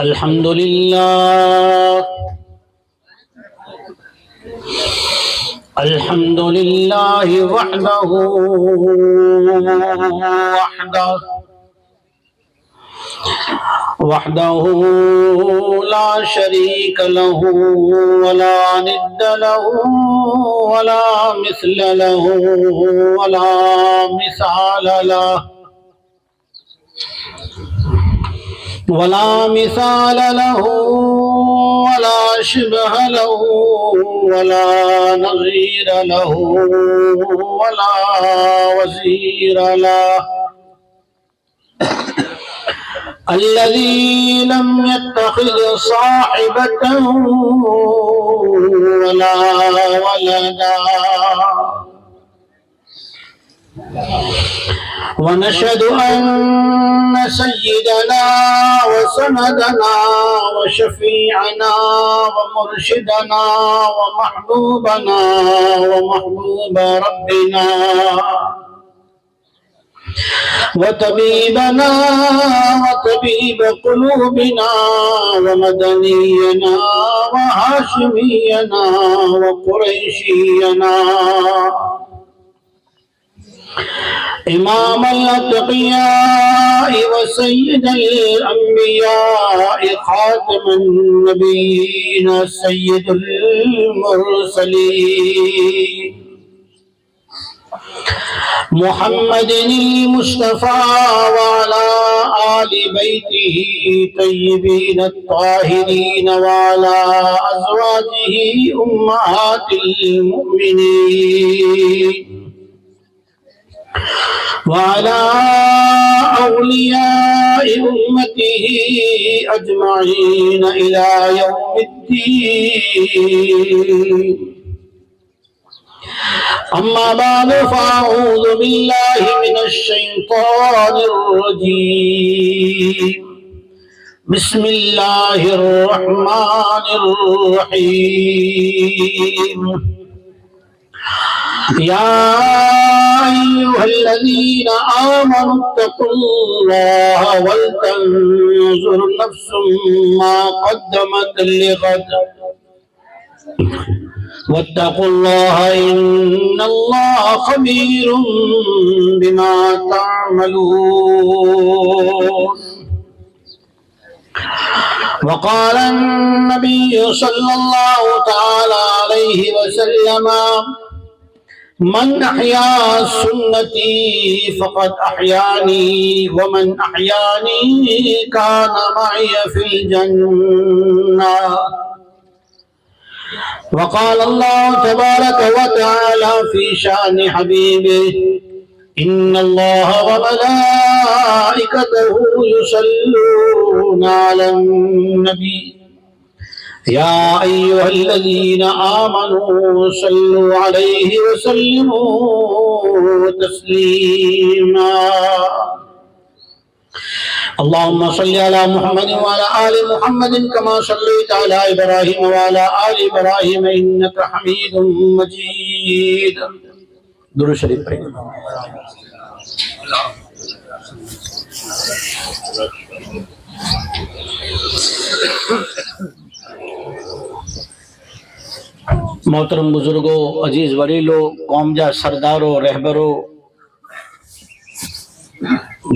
الحمد لله الحمد لله وحده وحده لا شريك له ولا ند له ولا مثل له ولا مثال له ولا مثال له ولا شبه له ولا نظير له ولا وزير له الذي لم يتخذ صاحبة ولا ولدا ونشهد أن سيدنا وسندنا وشفيعنا ومرشدنا ومحبوبنا ومحبوب ربنا وطبيبنا وطبيب قلوبنا ومدنينا وهاشمينا وقريشينا إمام الأتقياء وسيد الأنبياء خاتم النبيين سيد المرسلين محمد المصطفى وعلى آل بيته طيبين الطاهرين وعلى أزواجه أمهات المؤمنين وعلى أولياء أمته أجمعين إلى يوم الدين أما بعد فأعوذ بالله من الشيطان الرجيم بسم الله الرحمن الرحيم يا أيها الذين آمنوا اتقوا الله ولتنظر نفس ما قدمت لغد واتقوا الله إن الله خبير بما تعملون وقال النبي صلى الله تعالى عليه وسلم من أحيا سنتي فقد أحياني ومن أحياني كان معي في الجنة وقال الله تبارك وتعالى في شأن حبيبه إن الله وملائكته يصلون على النبي يا أيها الذين آمنوا صلوا عليه وسلموا تسليما اللهم صل على محمد وعلى آل محمد كما صليت على إبراهيم وعلى آل إبراهيم إنك حميد مجيد درود شریف پڑھیں محترم بزرگوں، عزیز وڈیرو، قوم جا سردارو، رہبرو،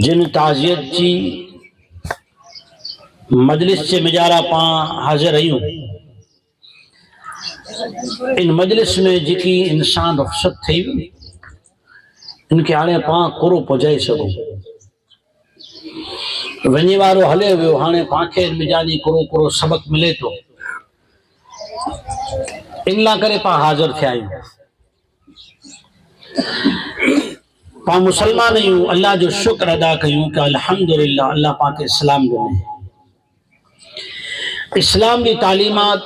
جن تعزیت جی مجلس سے مجارا پاں حاضر رہیوں، ان مجلس میں جکی انسان رخصت تھی ان کے آنے پاں کرو پجائے سکو ونی وارو ہلے ویو ہانے پاں کے مجانی کرو سبق ملے تو انلا کرے پاں حاضر تھے آئیں پاں مسلمان ہوں اللہ جو شکر ادا کیوں کہ الحمدللہ اللہ پاک اسلام دنے اسلام دی تعلیمات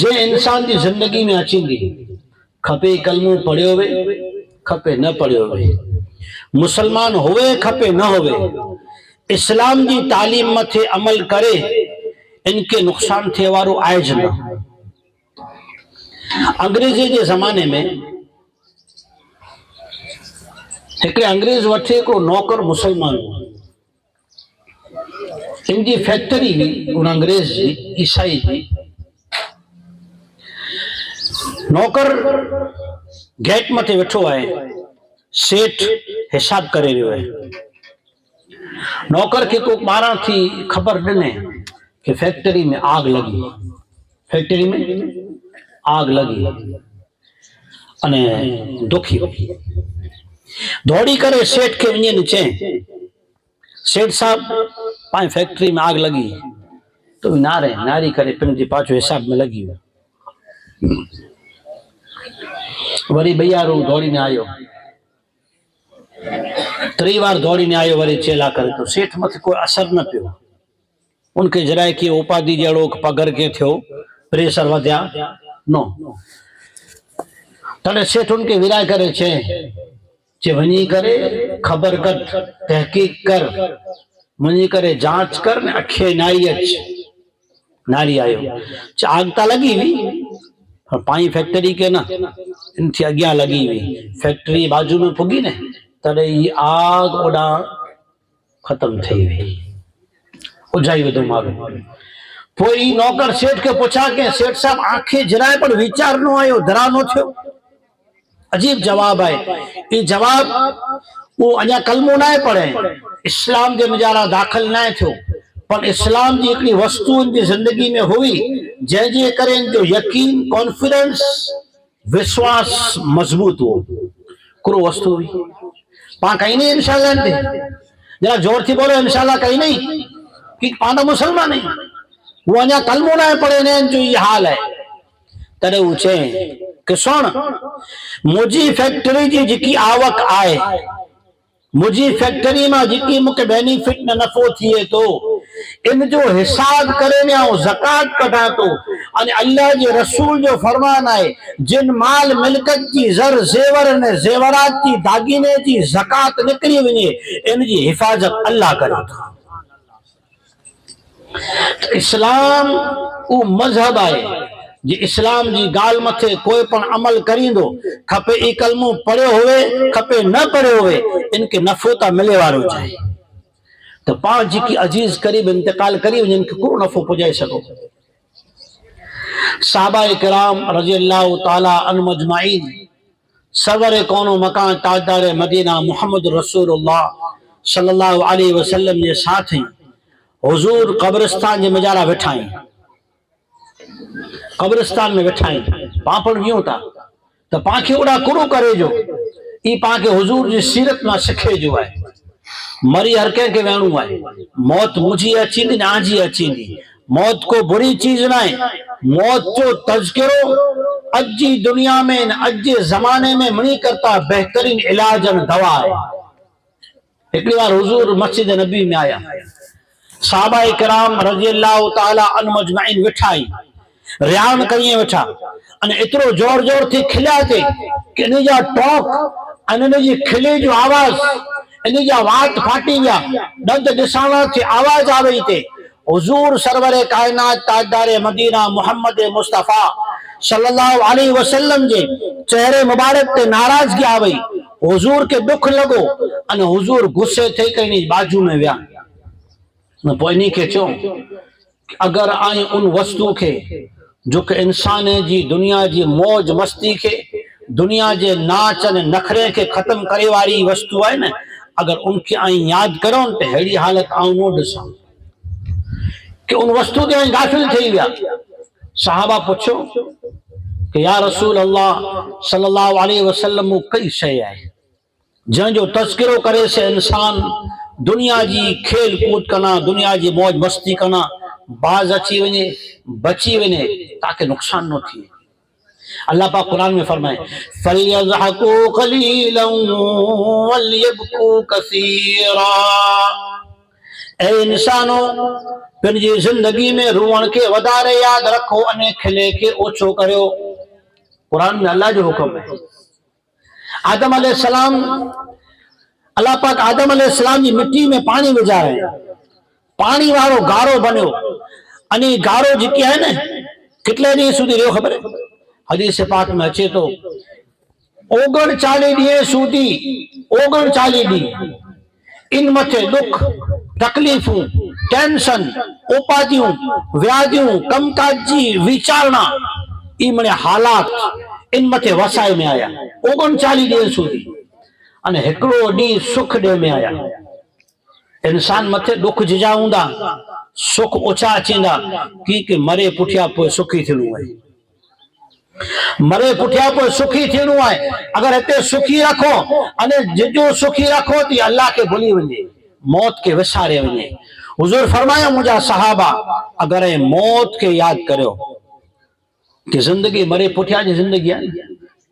جے انسان دی زندگی میں اچیں گی کھپے کلموں پڑھے ہوئے کھپے نہ پڑھے ہوئے مسلمان ہوئے کھپے نہ ہوئے اسلام دی تعلیم متھے عمل کرے ان کے نقصان تھے وارو آئج نہ انگریزی کے زمانے میں ایک انگریز وٹھے کو نوکر مسلمان ان جی فیکٹری हुई उन अंग्रेज जी ईसाई जी नौकर गेट मथे वेठो आहे सेठ हिसाब करे रहियो आहे नौकर खे को ॿाहिरां थी ख़बर ॾिने कि फैक्ट्री में आग लगी फैक्ट्री में आग लगी अने दुखी दौड़ी करे सेठ खे वञे चए सेठ साहब पाए फैक्ट्री में आग लगी तो नारी करे पिन जी पाछो हिसाब में लगी वरी भैयारो दौड़ीने आयो त्री बार दौड़ीने आयो वरी चेला करे तो सेठ मथे कोई असर न पियो उनके जराए की उपाधि जड़ो पगर के थियो प्रेशर वध्या नो तने सेठ उनके विराय करे चे वनी करे खबर कर तहकीक कर वनी करे जांच कर ने अखे नारी नारी आयो आगता लगी हुई पाई फैक्ट्री के ना इनसे अग्ञा लगी हुई फैक्ट्री बाजू में पुगी ने तड़े आग ओडा खत्म थी हुई उजाई वो मारो पोई नौकर सेठ के पूछा के सेठ साहब आंखें जराए पर विचार नो आयो धरा नो थियो अजीब जवाब है ये जवाब वो अजा कलमो ना पढ़े इस्लाम के नजारा दाखिल ना थो पर इस्लाम की एक वस्तु इनकी जिंदगी में हुई जैसे करे जो यकीन कॉन्फिडेंस विश्वास मजबूत हो करो वस्तु हुई पा कहीं नहीं इंशाल्लाह जरा जोर थी बोलो इंशाल्लाह कहीं नहीं कि पाना मुसलमान नहीं वो अजा कलमो ना पढ़े ने जो ये हाल है तड़े ऊंचे कि सुन मुझी फैक्ट्री जी जिकी आवक आए मुझी फैक्ट्री में जिकी मुके बेनिफिट न नफो थिए तो इन जो हिसाब करे ने ज़कात कढा तो अने अल्लाह जे रसूल जो फरमान है जिन माल मिलकत की जर जेवर ने जेवरात की दागिने की ज़कात निकली वने इन जी हिफाजत अल्लाह करे तो इस्लाम वो मजहब है जी इस्लाम जी गाल मथे कोई पण अमल करींदो खपे ई कलमो पढ़ियो होवे खपे न पढ़ियो होवे इनके नफो ता मिले वारो जाए तो पांच जी की अजीज करीब इंतकाल करी इनके को नफो पुजाए सको साहबा किराम रजी अल्लाह ताला अन मजमाइन सवर कोनो मकान ताजदार मदीना मोहम्मद रसूलुल्लाह सल्लल्लाहु अलैहि वसल्लम जे साथ हुजूर कब्रिस्तान जे मजारा बैठाई कब्रिस्तान में बैठाई पापड़ वियो था तो पाखे उड़ा कुरो करे जो ई पाके हुजूर जी सीरत में सिखे जो है मरी हर के वेणु है मौत मुझी अचींदी ना जी अचींदी मौत को बुरी चीज ना है मौत जो तज़किरो अज जी दुनिया में अज जे जमाने में मनी करता बेहतरीन इलाज और दवा है एक बार हुजूर मस्जिद नबी में आया साहबा किराम रज़ी अल्लाह ताला अन मजमाइन बिठाई रियान करिए बैठा अने इतरो जोर जोर थी खिला थे कि इन जा टोक अने इन जी खिले जो आवाज इन जा वात फाटी गया दंत दिसाना थी आवाज आ गई थे हुजूर सरवर कायनात ताजदार मदीना मोहम्मद मुस्तफा सल्लल्लाहु अलैहि वसल्लम जे चेहरे मुबारक ते नाराजगी आ गई हुजूर के दुख लगो अने हुजूर गुस्से थे कहीं बाजू में व्या न पोइनी के चो अगर आई उन वस्तु के जो कि इंसान जी दुनिया जी मौज मस्ती के दुनिया जे नाच ने नखरे के खत्म करे वाली वस्तु है ना अगर उनके आई याद करो तो हेड़ी हालत आऊं नो दिसा कि उन वस्तु के गाफिल थी गया साहबा पूछो कि या रसूल अल्लाह सल्लल्लाहु अलैहि वसल्लम कई शय है जं जो तज़किरो करे से इंसान दुनिया जी खेल कूद कना दुनिया जी मौज मस्ती कना बाज अची वने बची वने ताकि नुकसान न थी अल्लाह पाक कुरान में फरमाए फलयज़हकू क़लीलन वलयबकू कसीरा ए इंसानो पंहिंजी जिंदगी में रोअण के वधारे याद रखो अने खिले के ओछो करियो कुरान में अल्लाह जो हुक्म है आदम अलैहिस्सलाम अल्लाह पाक आदम अलैहिस्सलाम जी मिट्टी में पानी विझाए पानी वारो गारो बनो अने गारो जिकी है ना कितने दी सुधी रहो खबर है हदीस पाक में अचे तो 39 ॾींहं सूदी 39 ॾींहं इन मथे दुख तकलीफ़ूं टेंशन, उपाधियूं, व्याधियूं, कमकाज जी विचारणा, ई मने हालात इन मथे वसाए में आया 39 ॾींहं સુધી अने हिकिड़ो ॾींहुं सुख ॾे में आया। इंसान मथे दुख जिजा हूंदा, सुख ओछा अचींदा की मरे पुठिया पोइ सुखी थियणो आहे। मरे पुठिया पोइ सुखी थियणो आहे। अगर हिते सुखी रखो अने जिजो सुखी रखो ती अल्लाह के भुली वञे, मौत के विसारे वञे। हुजूर फरमायो मुंहिंजा सहाबा अगर मौत के याद करियो कि जिंदगी मरे पुठिया जी जिंदगी आहे,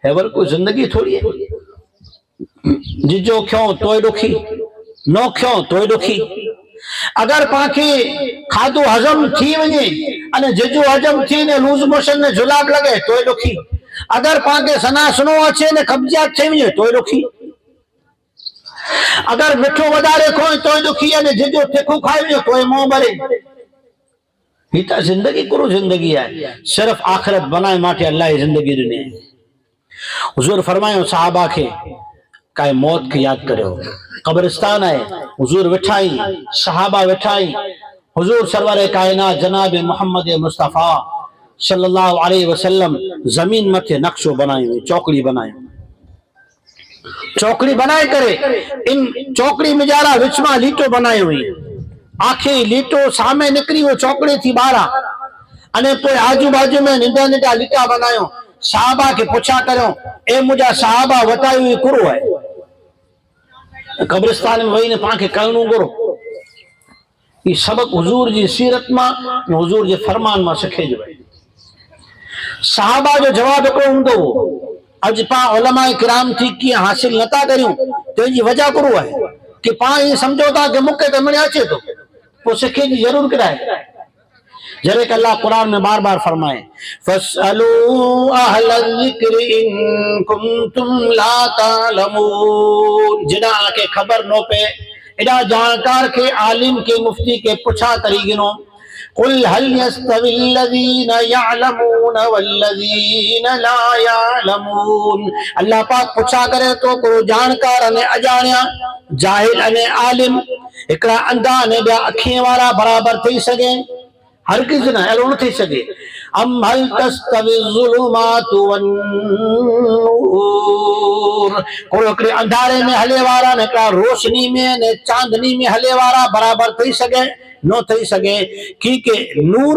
हेवर कोई जिंदगी थोड़ी है। जिजो क्यों तोय दुखी, नो क्यों तोय दुखी। अगर पाके खाधो हजम थी वञे अने जिजो हजम थी ने लूज मोशन ने जुलाब लगे तोय दुखी। अगर पाके सनासनो अचे ने कब्जियात थी वञे तोय दुखी। अगर मिठो वधारे खोए तोय दुखी अने जिजो तिखो खाई वञे तोय मोह भरे। ही त जिंदगी कुरो जिंदगी है, सिर्फ आखिरत बनाए माटे अल्लाह जिंदगी ॾिनी। हुजूर फरमायो सहाबा के काए मौत के याद करियो। कब्रिस्तान है, हुजूर वेठाई, सहाबा वेठाई। हुजूर सरवर कायनात जनाब मोहम्मद मुस्तफा सल्लल्लाहु अलैहि वसल्लम जमीन मथे नक्शो बनायो, चौकड़ी बनायो। चौकड़ी बनाए करे इन चौकड़ी में जारा विच में लीटो बनायो हुई। आखे लीटो सामे निकरी वो चौकड़ी थी बारा अने पोइ आजू बाजू में निंदा निंदा लीटा बनायो। सहाबा के पुछा करो ए मुझा सहाबा वटाई हुई कुरो है। कब्रिस्तान में वही ने पाके करणो गुरो। ये सबक हुजूर जी सीरत मां हुजूर जे फरमान मां सिखे जो। सहाबा जो जवाब हिकिड़ो हूंदो हो, अज पा उलमा किराम थी की हासिल नथा करियूं तुंहिंजी वजह कुरो है कि पा ये समझो था कि मूंखे त मिले अचे तो पोइ सिखे जी जरूर किराए। जरे कि अल्लाह कुरान में बार बार फरमाए फसअलू अहल ज़िक्र इन कुंतुम ला तालमून। जिना के खबर नो पे एडा जानकार के आलिम के मुफ्ती के पुछा करी गिनो। कुल हल यस्तविल्लज़ीन यअलमून वल्लज़ीन ला यअलमून। अल्लाह पाक पुछा करे तो को जानकार अने अजाणिया, जाहिल अने आलिम, एकड़ा अंधा अने ॿिया अखियां वारा बराबर थी सके? हरगिज़ न, अहिड़ो न थी सके। अम हल तस्तवी ज़ुलुमातु वन्नूर। कोई हिकिड़े अंधारे में हले वारा ने हिकिड़ा रोशनी में ने चांदनी में हले वारा बराबर थी सके? न थी सके। क्योंकि नूर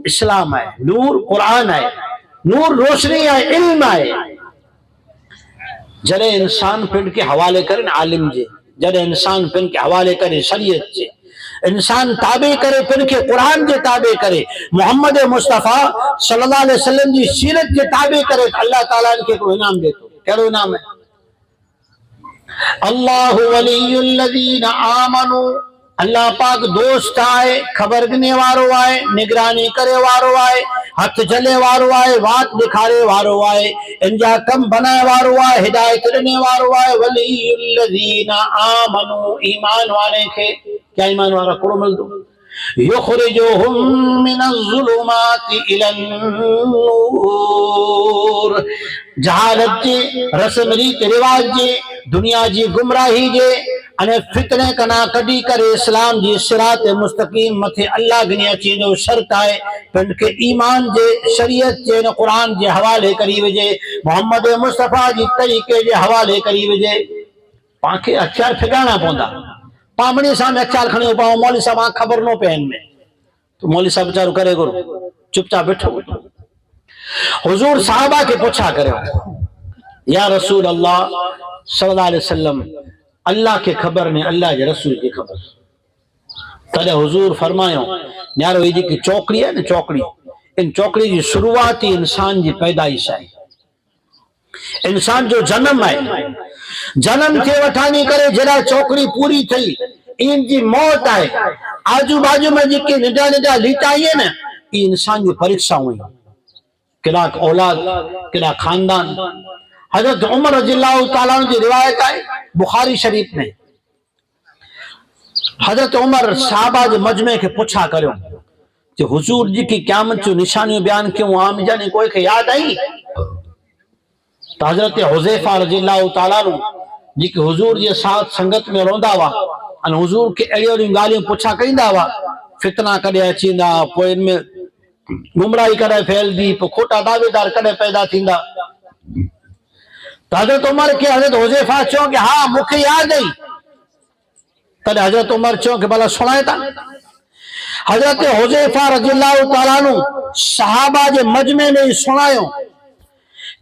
इस्लाम है, नूर कुरान है, नूर रोशनी है, इल्म है। जॾहिं इंसान पिंड के हवाले करे आलिम जे, जॾहिं इंसान पिन के हवाले करे शरीयत जे, इंसान ताबे करे पिन के कुरान जे ताबे करे, मोहम्मद मुस्तफा सल्लल्लाहु अलैहि वसल्लम जी सीरत जे ताबे करे, अल्लाह ताला इनके को इनाम देतो। कहिड़ो इनाम है? अल्लाहु वलियुल लज़ीना आमनू। अल्लाह पाक दोस्त आए, खबर ॾिने वारो आहे, निगरानी करे वारो आहे, हथ जले वारो आहे, वात ॾेखारे वारो आहे, इनजा कम बनाए वारो आहे, हिदायत ॾिने वारो आहे। वलियुल लज़ीना आमनू, ईमान वाले खे क्या ईमान वाला कुरो मिलदो? युखरिजुहुम मिनज़्ज़ुलुमाति इलन्नूर। जहालत जे, रस्म रीत रिवाज जे, दुनिया जी गुमराही जे अने फितने कना कढी करे इस्लाम जी सिरात मुस्तकीम मथे अल्लाह गिनी अची जो शर्त आहे पिन के ईमान जे, शरीयत जे, न कुरान जे हवाले करी वजे, मोहम्मद मुस्तफा जी तरीके जे हवाले करी वजे। पाके अख्यार फिगाना पवंदा। पामणी सामने अख्यार खणी पाओ, मौली साहब खबर नो पे इनमें तो मौली साहब बेचारो करे गुरु चुपचाप बैठो। हुजूर साहबा के पूछा करे या रसूल अल्लाह सल्लल्लाहु अलैहि वसल्लम, अल्लाह के खबर ने अल्लाह के रसूल की खबर। तॾहिं हुजूर फरमायो न्यारो ये जेकी चौकड़ी है न, चौकड़ी, इन चौकड़ी की शुरुआत ही इंसान की पैदाइश है, इंसान जो जन्म है। जन्म थे वठानी करे जरा चौकड़ी पूरी थी इन जी मौत है। आजू बाजू में जेके निडा निडा लीटा है न, ये इंसान की परीक्षा हुई। केड़ा औलाद, केड़ा खानदान। हजरत उमर रज़ियल्लाहु ताला अन्हु जी रिवायत है बुखारी शरीफ में। हजरत उमर साहबा जे मजमे के पूछा करियो कि हुजूर जी की क़यामत जो निशानियों बयान क्यों आम जाने कोई के याद आई? तो हजरत हुज़ैफा रज़ियल्लाहु ताला अन्हु जी के हुजूर जे साथ संगत में रोंदा हुआ अने हुजूर के अहिड़ी अहिड़ी ॻाल्हियूं पुछा कईंदा हुआ फितना कॾहिं अचींदा, पोइ इन में गुमराही कॾहिं फैलंदी, पोइ खोटा दावेदार कॾहिं पैदा थींदा। त हज़रत उमर खे हज़रत हुज़ैफा चयो कि हा मूंखे यादि आई। तॾहिं हज़रत उमर चयो कि भला सुणाए था। हज़रत हुज़ैफा रज़ियल्लाहु ताला अन्हु सहाबा जे मजमे में सुणायो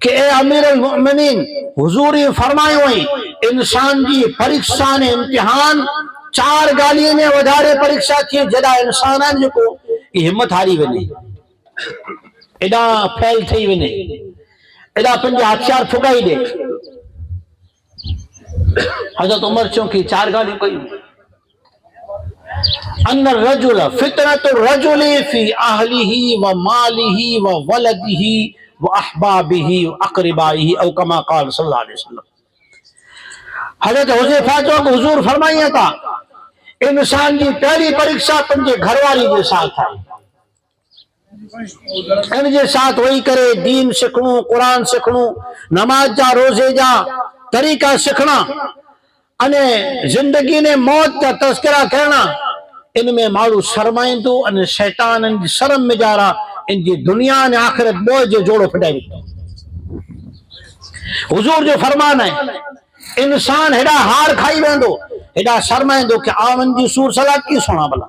कि ए अमीरुल मुमिनीन, हुज़ूर फरमायो हुई इंसान जी परीक्षा ने इम्तिहान 4 ॻाल्हियुनि में वधारे परीक्षा थिए जॾहिं इंसान आहिनि जेको हिम्मत हारी वञे, एॾा फैल थी वञे, एॾा पंहिंजा हथियार फुगाई ॾे। हज़रत उमर चयो कि 4 ॻाल्हियूं कयूं। अन रजुल फितनतु रजुलि फी अहलिही व मालिही व वलदिही व अहबाबिही व अक़रिबाइही औ कमा क़ाल सल्लल्लाहु अलैहि वसल्लम। हज़रत हुज़ैफा चयो कि हुज़ूर फरमाइए था इंसान जी पहली परीक्षा पंहिंजे घरवारी जे साथ आहे। इन जे साथ वेही करे दीन सिखणो, क़ुरान सिखणो, नमाज जा रोज़े जा तरीक़ा सिखणा, अने जिंदगी ने मौत जा तज़किरा करना। इनमें माण्हू शर्माईंदो अने शैतान इन जी शर्म में जारा इन जी दुनिया ने आख़िरत ॿ जो जोड़ो फिटाए विधो। हुज़ूर जो फरमान है इंसान हेॾा हार खाई वेंदो, हेॾा शर्माईंदो कि आमन जी सूर सलाद की सुणा भला,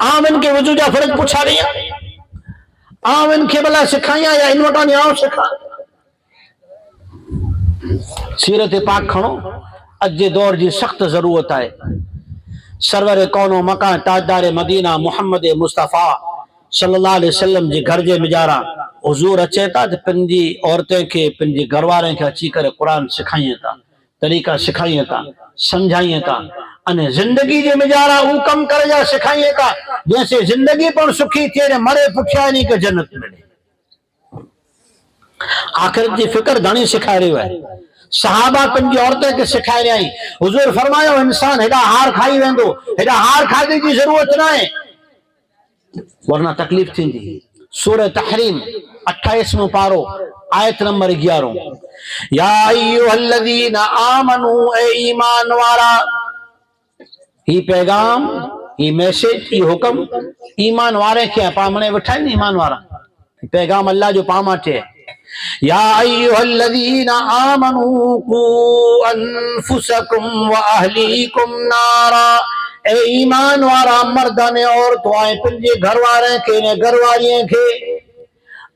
आमन के वजू जा फर्ज पुछा रही, आमन के भला सिखाया या इन वटां आऊं सिखा। सीरत पाक खणो, अज जे दौर जी सख्त जरूरत है। सरवर कौनो मकान ताजदार मदीना मोहम्मद मुस्तफ़ा सल्लल्लाहु अलैहि वसल्लम जे घर जे मिजारा हुजूर अचे था त पंहिंजी औरतें खे, पंहिंजे घरवारनि खे अची करे क़ुरान सिखाइनि था, तरीक़ा सिखाइनि था, सम्झाइनि था, अने जिंदगी जे मिजारा उ कम करे जा सिखाइनि था जैसे जिंदगी पण सुखी थिए, मरे पुठियां नी के जन्नत मिले। आखिरत जी फिक्र घणी सिखाए रहियो आहे। सहाबा पंहिंजी औरतें खे सिखाए रहिया आहिनि। हुजूर फरमायो इंसान हेॾा हार खाई वेंदो, हेॾा हार खाधे जी ज़रूरत न आहे, वरना तकलीफ थींदी। सूरह तहरीम 28वां पारो आयत नंबर 11। या अय्युहल्लज़ीना आमनू, ए ईमान वारा, ही पैगाम, ही मैसेज, ही हुक्म ईमान वारे खे पामणे वेठा आहिनि। ईमान वारा पैगाम अल्लाह जो पाम अचे। या अय्युहल्लज़ीना आमनू कू अनफुसकुम व अहलीकुम नारा, ए ईमान वारा मर्दाने औरतों आए पंहिंजे घर वारे खे ने घरवारीअ खे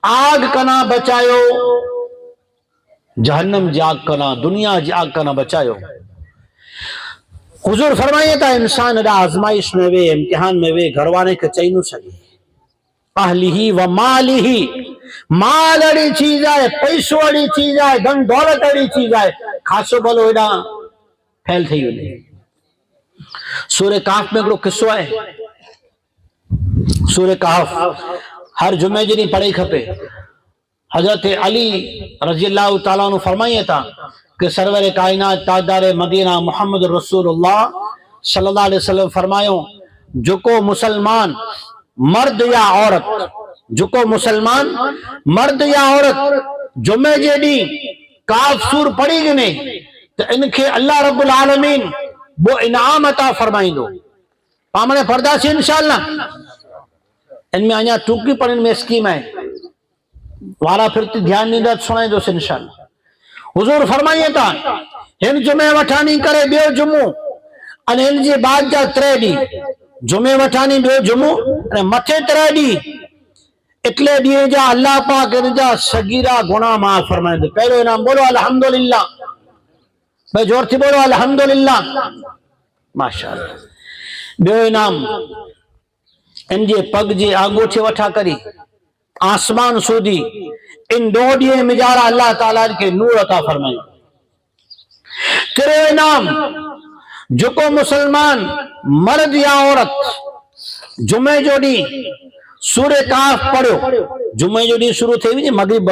आग कना बचायो, जहन्नम जी आग कना, दुनिया जी आग कना बचायो। हुजूर फरमाइए था इंसान एॾा आज़माइश में वे, इम्तिहान में वे, घर वारे खे चई न सघे। अहलिही व मालिही, माल अड़ी चीज है, पैसो अड़ी चीज है, धन दौलत अड़ी चीज है, खासो भलो एॾा फैल थी वञे। सूरह कहफ में हिकिड़ो किस्सो आहे। सूरह कहफ हर जुमे जे ॾींहुं पढ़ी खपे। हजरत अली रज़ियल्लाहु ताला अन्हु फरमाइए था कि सरवर कायनात ताजदार मदीना मोहम्मद रसूलुल्लाह सल्लल्लाहु अलैहि वसल्लम फरमायो, जेको मुसलमान मर्द या औरत, जेको मुसलमान मर्द या औरत जुमे जे ॾींहुं काफ सूर पढ़ी गिने त इनखे अल्लाह रब्बुल आलमीन वो इनाम अता फरमाइंदो। पामणे पढ़दासीं इंशाअल्लाह। इनमें अञा टूकी पढ़ने में स्कीम है, वारा फिरती ध्यान ॾींदा सुणाईंदोसि इंशाअल्लाह। हुजूर फरमाइए था हिन जुमे वठानी करे ॿियो जुमो अने हिन जे बाद जा 3 ॾींहं, जुमे वठानी ॿियो जुमो अने मथे 3 ॾींहं, इतले ॾींहं जा अल्लाह पाक इन जा सगीरा गुनाह माफ़ फरमाइंदो। पहिरियों इनाम बोलो अल्हम्दुलिल्लाह, भाई जोर थी बोलो अल्हम्दुलिल्लाह, माशाअल्लाह। ॿियो इनाम इन जे पग जे आंगूठे वठा करी आसमान सूदी इन 2 ॾींहं मिजारा अल्लाह ताला के नूर अता फरमाइंदो। टियों इनाम जेको मुसलमान मर्द या औरत जुमे जो ॾींहुं सूरह कहफ पढ़ियो, जुमे जो ॾींहुं शुरू थी वञे, मगरिब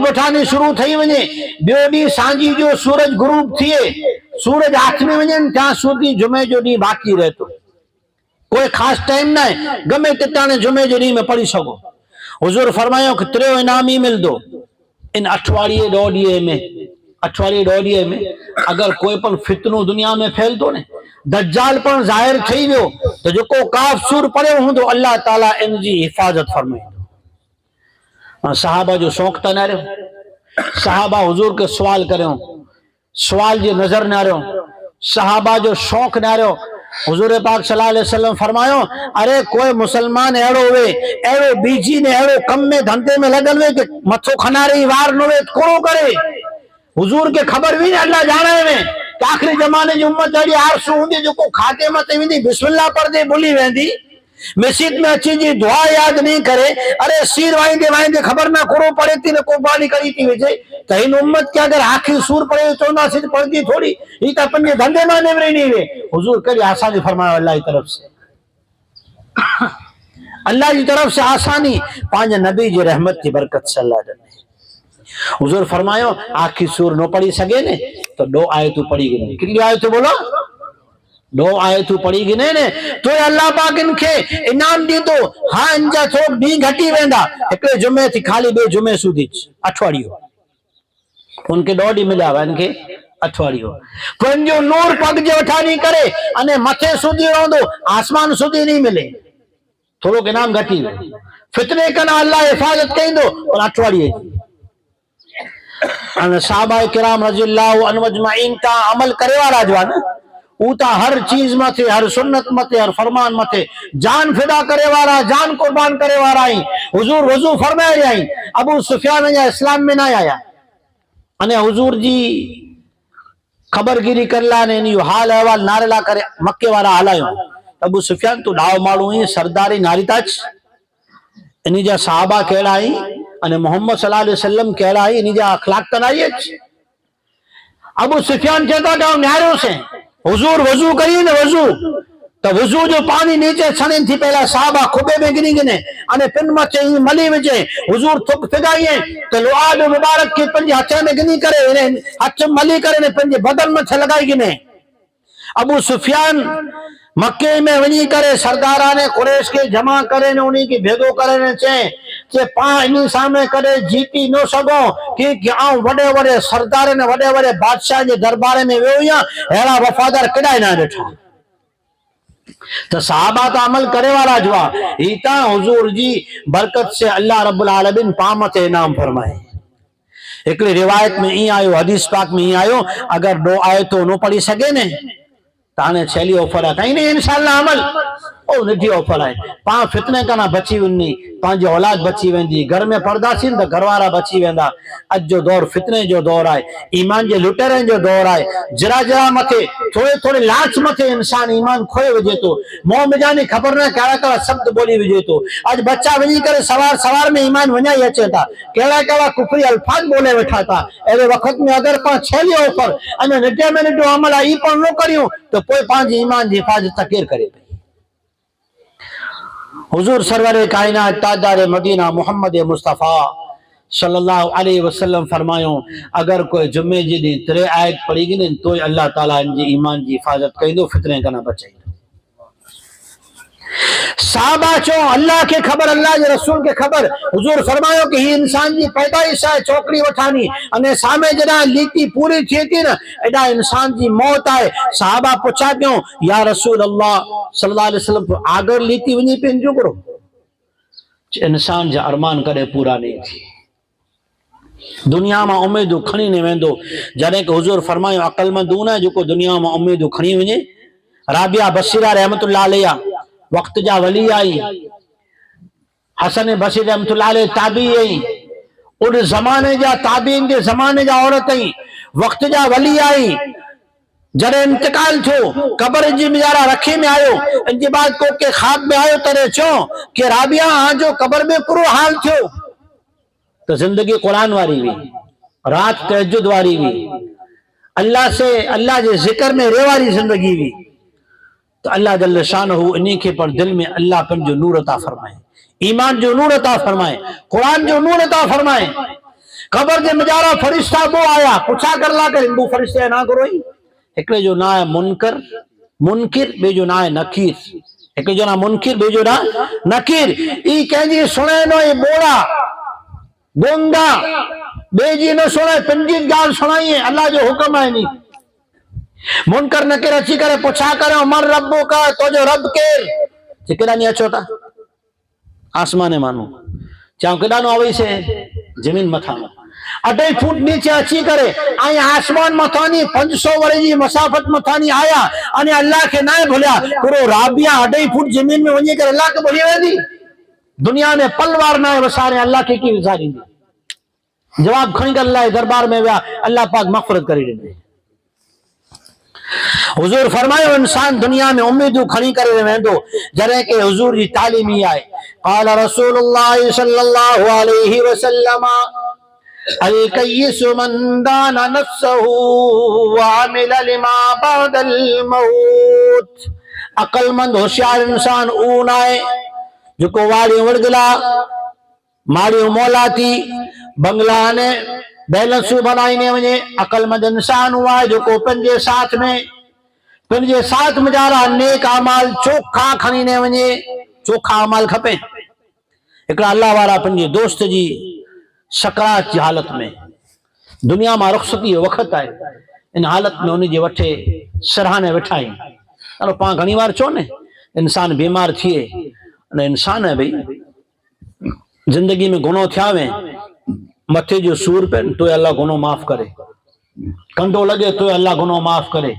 वठानी शुरू थी वञे, ॿियो ॾींहुं सांझी जो सूरज गुरूब थिए, सूरज हाथ में वञे त्या सूदी जुमे जो ॾींहुं बाक़ी रहे थो। कोई खास टाइम न है, गमे तिताने जुमे जो ॾींहुं में पढ़ी सघो। हुजूर फरमायो कि 3 इनाम ही मिलदो इन 8 ॾींहं में। 8 ॾींहं में अगर कोई पण फितनो दुनिया में फैलतो ने, दज्जाल पण ज़ाहिर थी वियो त जेको काफ सूर पढ़ियो हूंदो अल्लाह ताला इन जी हिफ़ाज़त फरमाईंदो। सहाबा जो शौक़ त न रहियो, सहाबा हुज़ूर के सवाल करियो, सवाल जी नज़र न रहियो, सहाबा जो शौक़ न रहियो। हुज़ूर पाक सल्लल्लाहु अलैहि वसल्लम फरमायो, अरे कोई मुसलमान अहिड़ो हुए, अहिड़ो बीजी ने अहिड़ो कम में धंधे में लगल हुए कि मथो खनारे वार न हुए कोड़ो करे। हुज़ूर के ख़बर हुई न अल्लाह जाने में कि आख़िरी ज़माने जी उम्मत अहिड़ी आरसू हूंदी जेको खाते मथे वेंदी बिस्मिल्लाह पढ़दे भुली वेंदी, मस्जिद में अची जी दुआ याद नहीं करे, अरे सीर वाईंदे वाईंदे ख़बर ना कोड़ो पड़े थी न कुर्बानी करी थी विझे। त हिन उम्मत के अगर आखिरी सूर पड़े चवंदासीं पढ़दी थोड़ी, ही त पंहिंजे धंधे मां निवरी नहीं वे। हुज़ूर कॾहिं आसानी फरमायो अल्लाह जी तरफ से, अल्लाह की तरफ से आसानी पांच नबी जी रहमत की बरकत से अल्लाह ने। हुजूर फरमायो आखिरी सूर न पढ़ी सके ने तो 2 आयतूं पढ़ी गिने। कितनी आयतूं बोलो? 2 आयतूं पढ़ी गिने ने तो अल्लाह पाक इनके इनाम दी तो हाँ इनजा थोक डी घटी वेंदा। एकड़े जुमे थी खाली बे जुमे सुधी अठवाड़ियो उनके 2 डी मिला वा इनके अठवाड़ियो पंजो नूर पग जे वठानी करे अने मथे सुधी रहंदो आसमान सुधी नहीं मिले, थोड़ो इनाम घटी वे। फितने कना अल्लाह हिफाजत कईंदो और अठवाड़िए साहबा किराम रज़ियल्लाहु अन्हुम अजमईन ता अमल करे वाला जो न ऊ ता हर चीज मथे, हर सुन्नत मथे, हर फरमान मथे जान फिदा करे वाला, जान कुर्बान करे वाला ही। हुजूर वजू फरमाए आई, अबू सुफियान जा इस्लाम में ना आया अने हुजूर जी खबरगिरी करला ने नी हाल अहवाल नारेला करे मक्के वाला हलायो। अबू सुफियान तू डाव मालू ही सरदारी नारीताच इनी जा सहाबा केड़ा ही अने मोहम्मद सल्लल्लाहु अलैहि वसल्लम केड़ा ही इनी जा अखलाक तनाई। अबू सुफियान कहता था न्यारो से हुजूर वजू करी ने वजू तो वजू जो पानी नीचे छने थी पहला सहाबा खुबे में गिनी गिने अने पिन मचे मली विचे हुजूर थुक फिदाई तो लुआद मुबारक के पंजे हथ में गिनी करे हथ मली करे ने पंजे बदन में लगाई गिने। अबू सुफियान मक्के में वनी करे सरदारा ने कुरैश के जमा करे ने उन्हीं की भेगो करे ने चे पा इन्हीं सामने करे जीती नो सगो कि आऊं वडे वडे सरदार ने वडे वडे बादशाह के दरबार में वेया हेड़ा वफादार कदाई ना ॾिठा। तो सहाबा तो अमल करे वाला जुआ इता हुजूर जी बरकत से अल्लाह रब्बुल आलमीन पामत इनाम फरमाए। एक रिवायत में ई आयो, हदीस पाक में ई आयो, अगर 2 आयतों न पढ़ी सके ने ताने छेली ऑफर है कहीं नहीं इंशाअल्लाह अमल ओ निठी ऑफर है पा फितने का ना बची वनी पांजी औलाद बची वेंदी, घर में पड़दासी तो घरवारा बची वेंदा। अज जो दौर फितने जो दौर है, ईमान जे लुटेरे जो दौर है। जरा जरा मथे थोड़े थोड़े लाच मथे इंसान ईमान खोए वजे तो मोह मिजानी खबर न कड़ा कड़ा शब्द बोली वजे तो आज बच्चा वनी करे सवार सवार में ईमान वनाई अचे था कड़ा कड़ा कुफरी अल्फाज बोले बैठा था। एवे वक्त में अगर पा छेली ऑफर अने निटे में निटो अमल आई पण न करियो तो पोइ पांजी ईमान जी हिफाजत केर करे। हुजूर सरवर कायनात ताजदार मदीना मोहम्मद मुस्तफा सल्लल्लाहु अलैहि वसल्लम फरमायो अगर कोई जुमे जी दी 3 आयत पढ़ी गिने तो अल्लाह ताला इन जी ईमान जी हिफाजत कईंदो, फितने का ना बचाईंदो। साहबा चो अल्लाह के खबर, अल्लाह के रसूल के खबर। हुजूर फरमायो कि ही इंसान जी पैदाइश है छोकरी वठानी अने सामे जरा लीती पूरी थी थी न एडा इंसान जी मौत है। साहबा पूछा क्यों या रसूल अल्लाह सल्लल्लाहु अलैहि वसल्लम आगर लीती वनी पेन जो करो इंसान जा अरमान करे पूरा नहीं थी दुनिया में उम्मीदू खणी ने वेंदो। जने के हुजूर फरमायो अकलमंद न जो दुनिया में उम्मीदू खणी वने। राबिया बसीरा रहमतुल्लाह अलैहा वक्त जा वली आई, हसन बसीर रहमतुल्लाह अलैह ताबी आई, उन जमाने जा ताबीन के जमाने जा औरत आई, वक्त जा वली आई। जरे इंतकाल थो कब्र जी मिजारा रखे में आयो इन के बाद को के ख्वाब में आयो तरे चो कि राबिया आज जो कब्र में पूरो हाल थो तो जिंदगी कुरान वारी हुई, रात तहज्जुद वारी हुई, अल्लाह से अल्लाह के जिक्र में रेवारी जिंदगी हुई। तो अल्लाह जल्ल शानहू इन्हीं के पर दिल में अल्लाह पर जो नूर अता फरमाए, ईमान जो नूर अता फरमाए, कुरान जो नूर अता फरमाए। कब्र के मजारा फरिश्ता वो आया पूछा कर ला कर हिंदू फरिश्ते ना करो ही एकले जो ना है मुनकर मुनकिर बे जो ना है नकीर, एक जो ना मुनकिर बे जो ना नकीर। ई कहजी सुने नो ये बोला गोंगा बेजी न सुने पंजी गाल सुनाई अल्लाह जो हुक्म है नहीं। मुनकर नकीर अची करे पुछा करे मन रब्बो का तो जो रब केर जे केड़ा नहीं अचो था आसमाने मानो चाहो केड़ा नो आवे से जमीन मथा 2.5 फुट नीचे अची करे आई आसमान मथानी 500 वरे जी मसाफत मथानी आया अने अल्लाह के ना भूलिया करो राबिया 2.5 फुट जमीन में वने करे अल्लाह के भूली वेंदी दुनिया में पलवार ना वसारे अल्लाह के की विचारी जवाब खणी कर अल्लाह दरबार में विया अल्लाह पाक मग़फ़िरत करी दे हुजूर फरमायो इंसान दुनिया में उम्मीदूं खणी करे वेंदो जरे के हुजूर जी तालीम ही आए क़ाल रसूलुल्लाह सल्लल्लाहु अलैहि वसल्लम अल कय्यिस मन दाना नफ्सहु व अमिल लिमा बअदल मौत अक्लमंद होशियार इंसान ऊ नाए जो वाड़ी वड़गला माड़ी मौला थी बंगला ने बैलेंस बनाईने वने अक्लमंद इंसान हुआ जो पंजे साथ में जारा नेक अमाल चोखा खणी ने वने चोखा अमाल खपे एकड़ा अल्लाह वाला पंजे दोस्त जी सकरात की हालत में दुनिया में रुखसती वक्त है इन हालत में उन्हें वठे सराहने वेठाई अरे पा घणी बार चो ने इंसान बीमार थिए इंसान है भाई जिंदगी में गुनो थिया वे मथे जो सूर पे तो अल्लाह गुनो माफ करे कंडो लगे तो अल्लाह गुनो माफ करे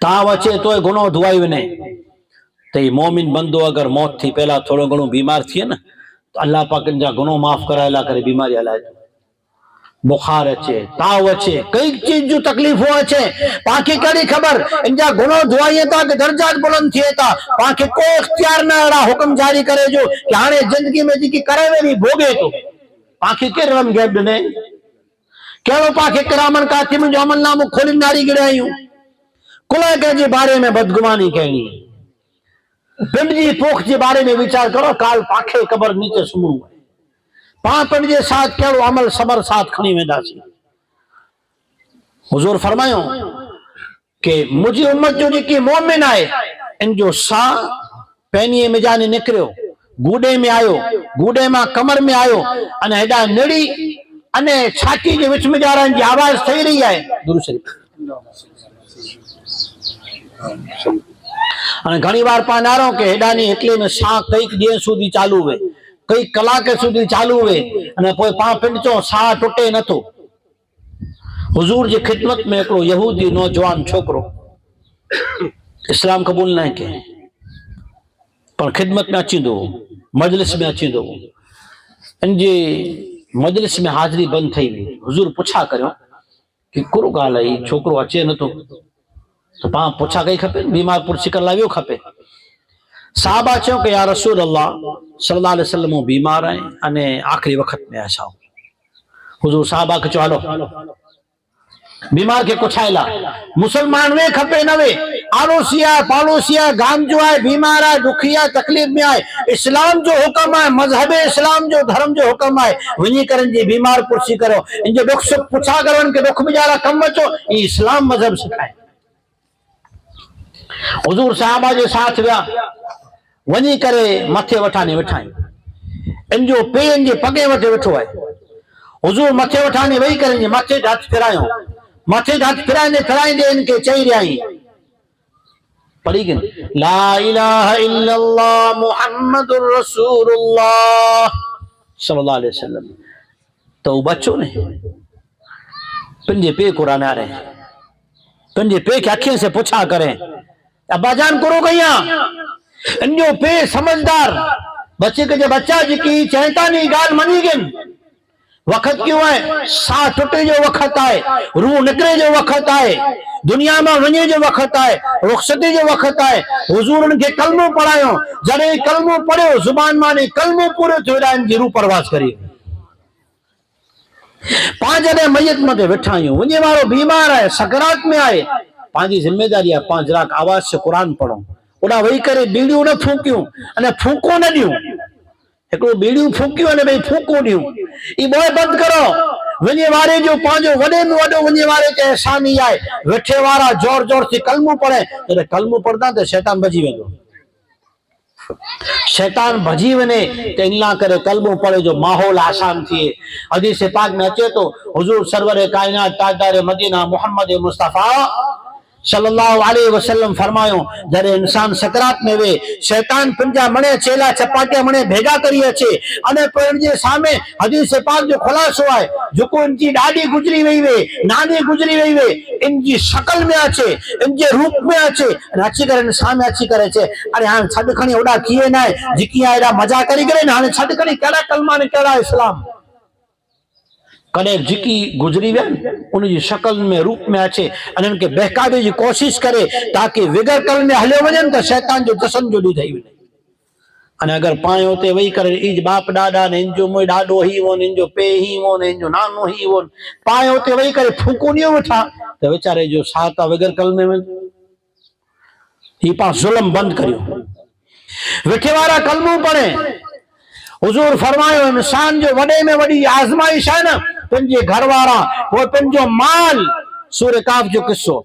ताव अचे तो गुनो धुआई वने तो मोमिन बंदो अगर मौत थी पहला थोड़ो घणो बीमार थिए न तो अल्लाह पाक जा गुनो माफ करायला करे बीमारी हलाए बुखार अचे ताव अचे कई चीज जो तकलीफ अचे पाके कड़ी खबर इनजा गुनो धुआई ता के दर्जात बुलंद थिए ता पाके को इख्तियार ना अड़ा हुक्म जारी करे जो कि हाने जिंदगी में जी करे वे भोगे तो पाके के रम गैप दने केड़ो पाके करामन कातिम जो अमलनामो खोली नारी गिरायूं कुला के जे बारे में बदगुमानी कहनी पिंड जी पोख जे बारे में विचार करो काल पाखे कबर नीचे सुमणु पा पिंड जे साथ केड़ो अमल सबर साथ खणी वेंदासी हुजूर फरमायो के मुझी उम्मत जो जेकी मोमिन आए इन जो सा पैनी मिजाने निकरियो गूडे में आयो गूडे में कमर में आयो अने हेडा नेड़ी अने छाती जे विच में जारन जी आवाज थई रही है दुरूद शरीफ अने घणी बार पा नारो के हेडानी એટલે में सा कई जे सुधी चालू वे कई कलाक सुधी चालू वे अने कोई पा पिंड चो सा टूटे नथो हुजूर जी खिदमत में एकड़ो यहूदी नौजवान छोकरो इस्लाम कबूल न के पर खिदमत में अचींदो मजलिस में अचींदो इनजे मजलिस में हाजिरी बंद थई वी हुजूर पुछा करियो कि कुरो गाल आई छोकरो अचे नथो तो पा पुछा कई खपे बीमार पुरसी कर लावियो खपे साहबा चो के या रसूल अल्लाह सल्लल्लाहु अलैहि वसल्लम बीमार है अने आखिरी वक्त में आया हुजूर साहबा के चो हलो बीमार के कुछायला मुसलमान वे खपे न वे आड़ोसिया पाड़ोसिया गाम जो है बीमार है दुखिया तकलीफ में आए इस्लाम जो हुक्म है मजहब इस्लाम जो धर्म जो हुक्म है वनी करन जी बीमार पुरसी करो इन जो दुख सुख पुछा करन के दुख बिचारा कम अचो ई इस्लाम मजहब सिखाए हुजूर साहबा जे साथ विया वनी करे मथे वठाने वेठाई इन जो पे इन जे पगे वटे वेठो है हुजूर मथे वठाने वही करे जे मथे हाथ फिरायो मथे हाथ फिराइंदे इनके चई रही पढ़ी गन ला इलाहा इल्लल्लाह मुहम्मदुर रसूलुल्लाह सल्लल्लाहु अलैहि वसल्लम तो बच्चों ने पंजे पे कुरान आ रहे पंजे पे के अखियों से पूछा करें अब्बाजान करो गैया अन्यो पे समझदार बच्चे के जो बच्चा जी की चहता नहीं गाल मनी गन वक्त क्यों है सा टुटे जो वक्त आए रूह निकरे जो वक्त आए दुनिया में वने जो वक्त आए रुखसती जो वक्त आए हुजूर उनके कलमो पढ़ायो जड़े कलमो पढ़ो जुबान माने कलमो पूरे थोड़ा इन रूह परवास करी पांच जड़े मैयत मते वेठायो वने वालो बीमार है सकरात में आए पांची जिम्मेदारी है पांच रात आवाज से कुरान पढ़ो ओडा वही करे बीड़ियों न फूकियो अने फूको न दियो एकड़ो बीड़ियों फूकियो अने भई फूको दियो ई बोय बंद करो वने वारे जो पांजो वडे में वडो वने वारे के एहसानी आए वेठे वारा जोर जोर से कलमो पढ़े जरे कलमो पढ़दा ते शैतान बची वेंदो शैतान भजी वने त इन लाइ करे कलमो पढ़े जो माहौल आसान थिए। हदीस पाक में अचे तो हुजूर सरवर कायनात ताजदार मदीना मोहम्मद मुस्तफा सल्लल्लाहु अलैहि वसल्लम फरमायो जरे इंसान सकरात में वे शैतान पंजा मणे चेला चपाटिया मणे भेगा करी अचे अने पण जे सामे हदीस पाक जो खुलासो है जो इनकी दादी गुजरी वई वे नानी गुजरी वई वे इनकी शक्ल में अचे इनके रूप में अचे अची करे इंसान में अची करे छे अरे हां छड खणी ओडा किए ना जिकिया एडा मजा करी करे ना हां छड खणी केड़ा कलमा ने केड़ा इस्लाम कने जिकी गुजरी वे उनकी शक्ल में रूप में अचे अने उनके बहकावे की कोशिश करे ताकि विगर कल में हलियो वजन तो शैतान जो जसन जो दी थई वने अने अगर पायो ते वही करे इज बाप डाडा ने इंजो मोय डाडो ही वो इंजो पे ही वो इंजो नानो ही वो पायो ते वही करे फूकुनियो उठा तो बेचारे जो साता विगर कल में ही पा जुल्म बंद करियो विठे वाला कलमो पढ़े। हुजूर फरमायो इंसान जो वडे में वडी आजमाइश है ना पंजे घर वाला वो पंजो माल सूरह काफ जो किस्सो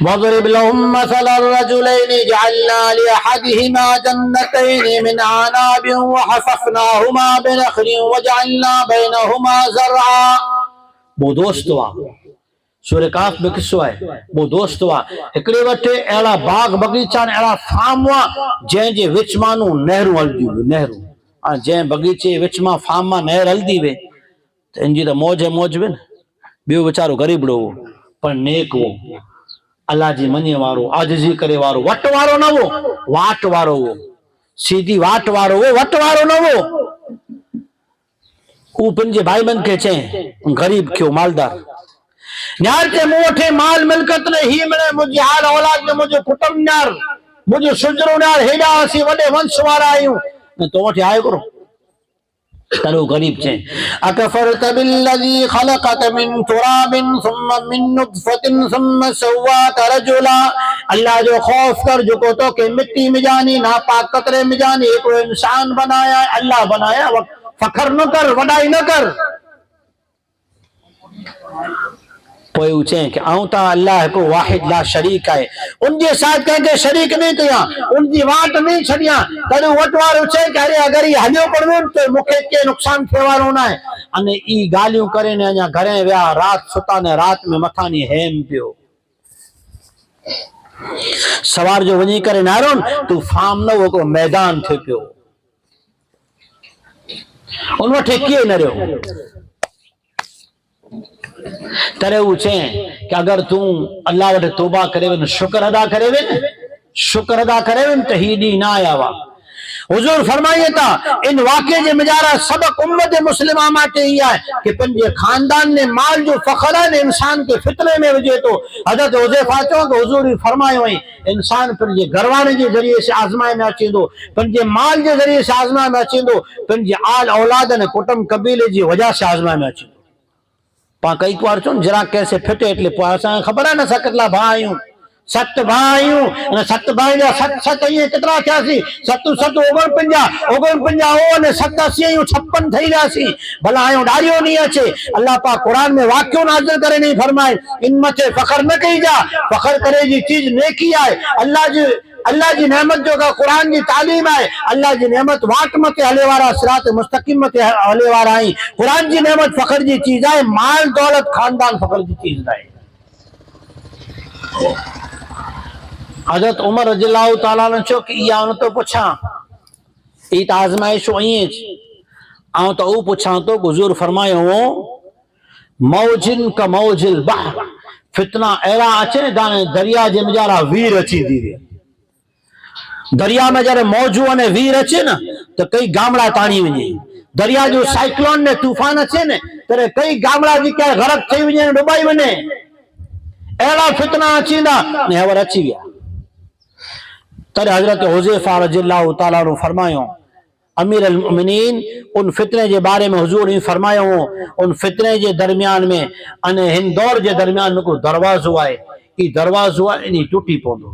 वज़रिब लहुम मसल الرجلين جعلنا لأحدهما جنتين من عناب وحففناهما بنخل وجعلنا بينهما زرعا वो दोस्त हुआ सूरह काफ में किस्सो है वो दोस्त हुआ एकड़े वटे एड़ा बाग बगीचा एड़ा फार्म हुआ जे जे विच मानू नहरू हलदी नहरू आ जे बगीचे विच मा फार्म मा नहर हलदी वे इंजी तो मौज है मौज वे बियो बेचारो गरीबड़ो पर नेक वो अल्लाह जी मने वारो आजिजी करे वारो वट वारो न वो वाट वारो वो सीधी वाट वारो वो वट वारो न वो ऊ पंजे भाई बन के चे गरीब क्यों मालदार न्यार के मोठे माल मिलकत ने ही मने मुझे हाल औलाद ने मुझे कुटुंब न्यार मुझे सुजरो न्यार हेडा सी वडे वंश वाला आयो तो वठे आयो करो तरो गरीब छे अकफरत बिल्लज़ी खलक़क मिन तुराबिन सुम्मा मिन नुतफतिन सुम्मा सव्वाक रजुला अल्लाह जो खौफ कर जो को तो के मिट्टी में जानी नापाक कतरे में जानी एक इंसान बनाया अल्लाह बनाया फखर न कर वडाई न कर कोई उचे कि आऊं ता अल्लाह को वाहिद ला शरीक है उनके साथ कह के शरीक नहीं किया उनकी वाट नहीं छड़िया तने वटवार उचे कि अरे अगर ये हलियो पड़वे तो मुखे के नुकसान थेवारो ना है अने ई गालियों करे ने अजा घरे व्या रात सुता ने रात में मथानी हेम पियो सवार जो वनी करे नारोन तू फार्म न वो को मैदान थे पियो उन वठे के न रहो तरह उचे कि अगर तू अल्लाह वटे तौबा करे वन शुक्र अदा करे वन तो ही दी ना आवा हुजूर फरमाइए था इन वाक़े जे मजारा सबक उम्मत मुस्लिमा माटे ही है कि पंजे खानदान ने माल जो फखर है इंसान के फितरे में वजे तो हजरत हुज़ैफा चो कि हुजूर फरमायो है इंसान पंजे घरवाने के जरिए से आजमाए में अचेंदो पंजे माल के जरिए से आजमाए में अचेंदो पंजे आल औलाद ने कुटुंब कबीले जी वजह से आजमाए में अचेंदो पा कई बार चो जरा कैसे फिटे એટલે પાસા ખબર है ना सकतला भाईयो सत भाईयो અને सत भाई जा सत सत ये कितना थयासी सत सत 49 ओ ने 87 56 થઈ જાસી ભલા આયો ડારિયો नहीं अचे अल्लाह पाक कुरान में वाक्यो नाज़िल करे नहीं फरमाए इन मथे फखर न कई जा फखर करे जी चीज नेकी है अल्लाह जी नेमत जो का कुरान की तालीम है अल्लाह जी नेमत वाट मते हले वाला सिरात मुस्तकीम मते हले वाला है कुरान जी नेमत फखर जी चीज है माल दौलत खानदान फखर जी चीज है। हजरत उमर रज़ियल्लाहु ताला ने चो कि या उन तो पूछा ई त आजमाइश आई आऊं तो ऊ पूछा तो हुजूर फरमायो मौजिन का मौजिल बहर फितना एरा अचे दाने दरिया जे मजारा वीर अची दी दरिया में जरे मौजू ने वीर अचे ना तो कई गामड़ा ताणी वने दरिया जो साइक्लोन ने तूफान अचे ने तरे कई गामड़ा जी के गरक थई वने डुबाई वने एड़ा फितना अचींदा ने हवर अची गया तरे हजरत हुज़ैफा रज़ियल्लाहु ताला ने फरमायो अमीर अल मोमिनीन उन फितने के बारे में हुजूर ने फरमायो उन फितने के दरमियान में अने हिन दौर के दरमियान में को दरवाजो आए ई दरवाजो इन टूटी पोंदो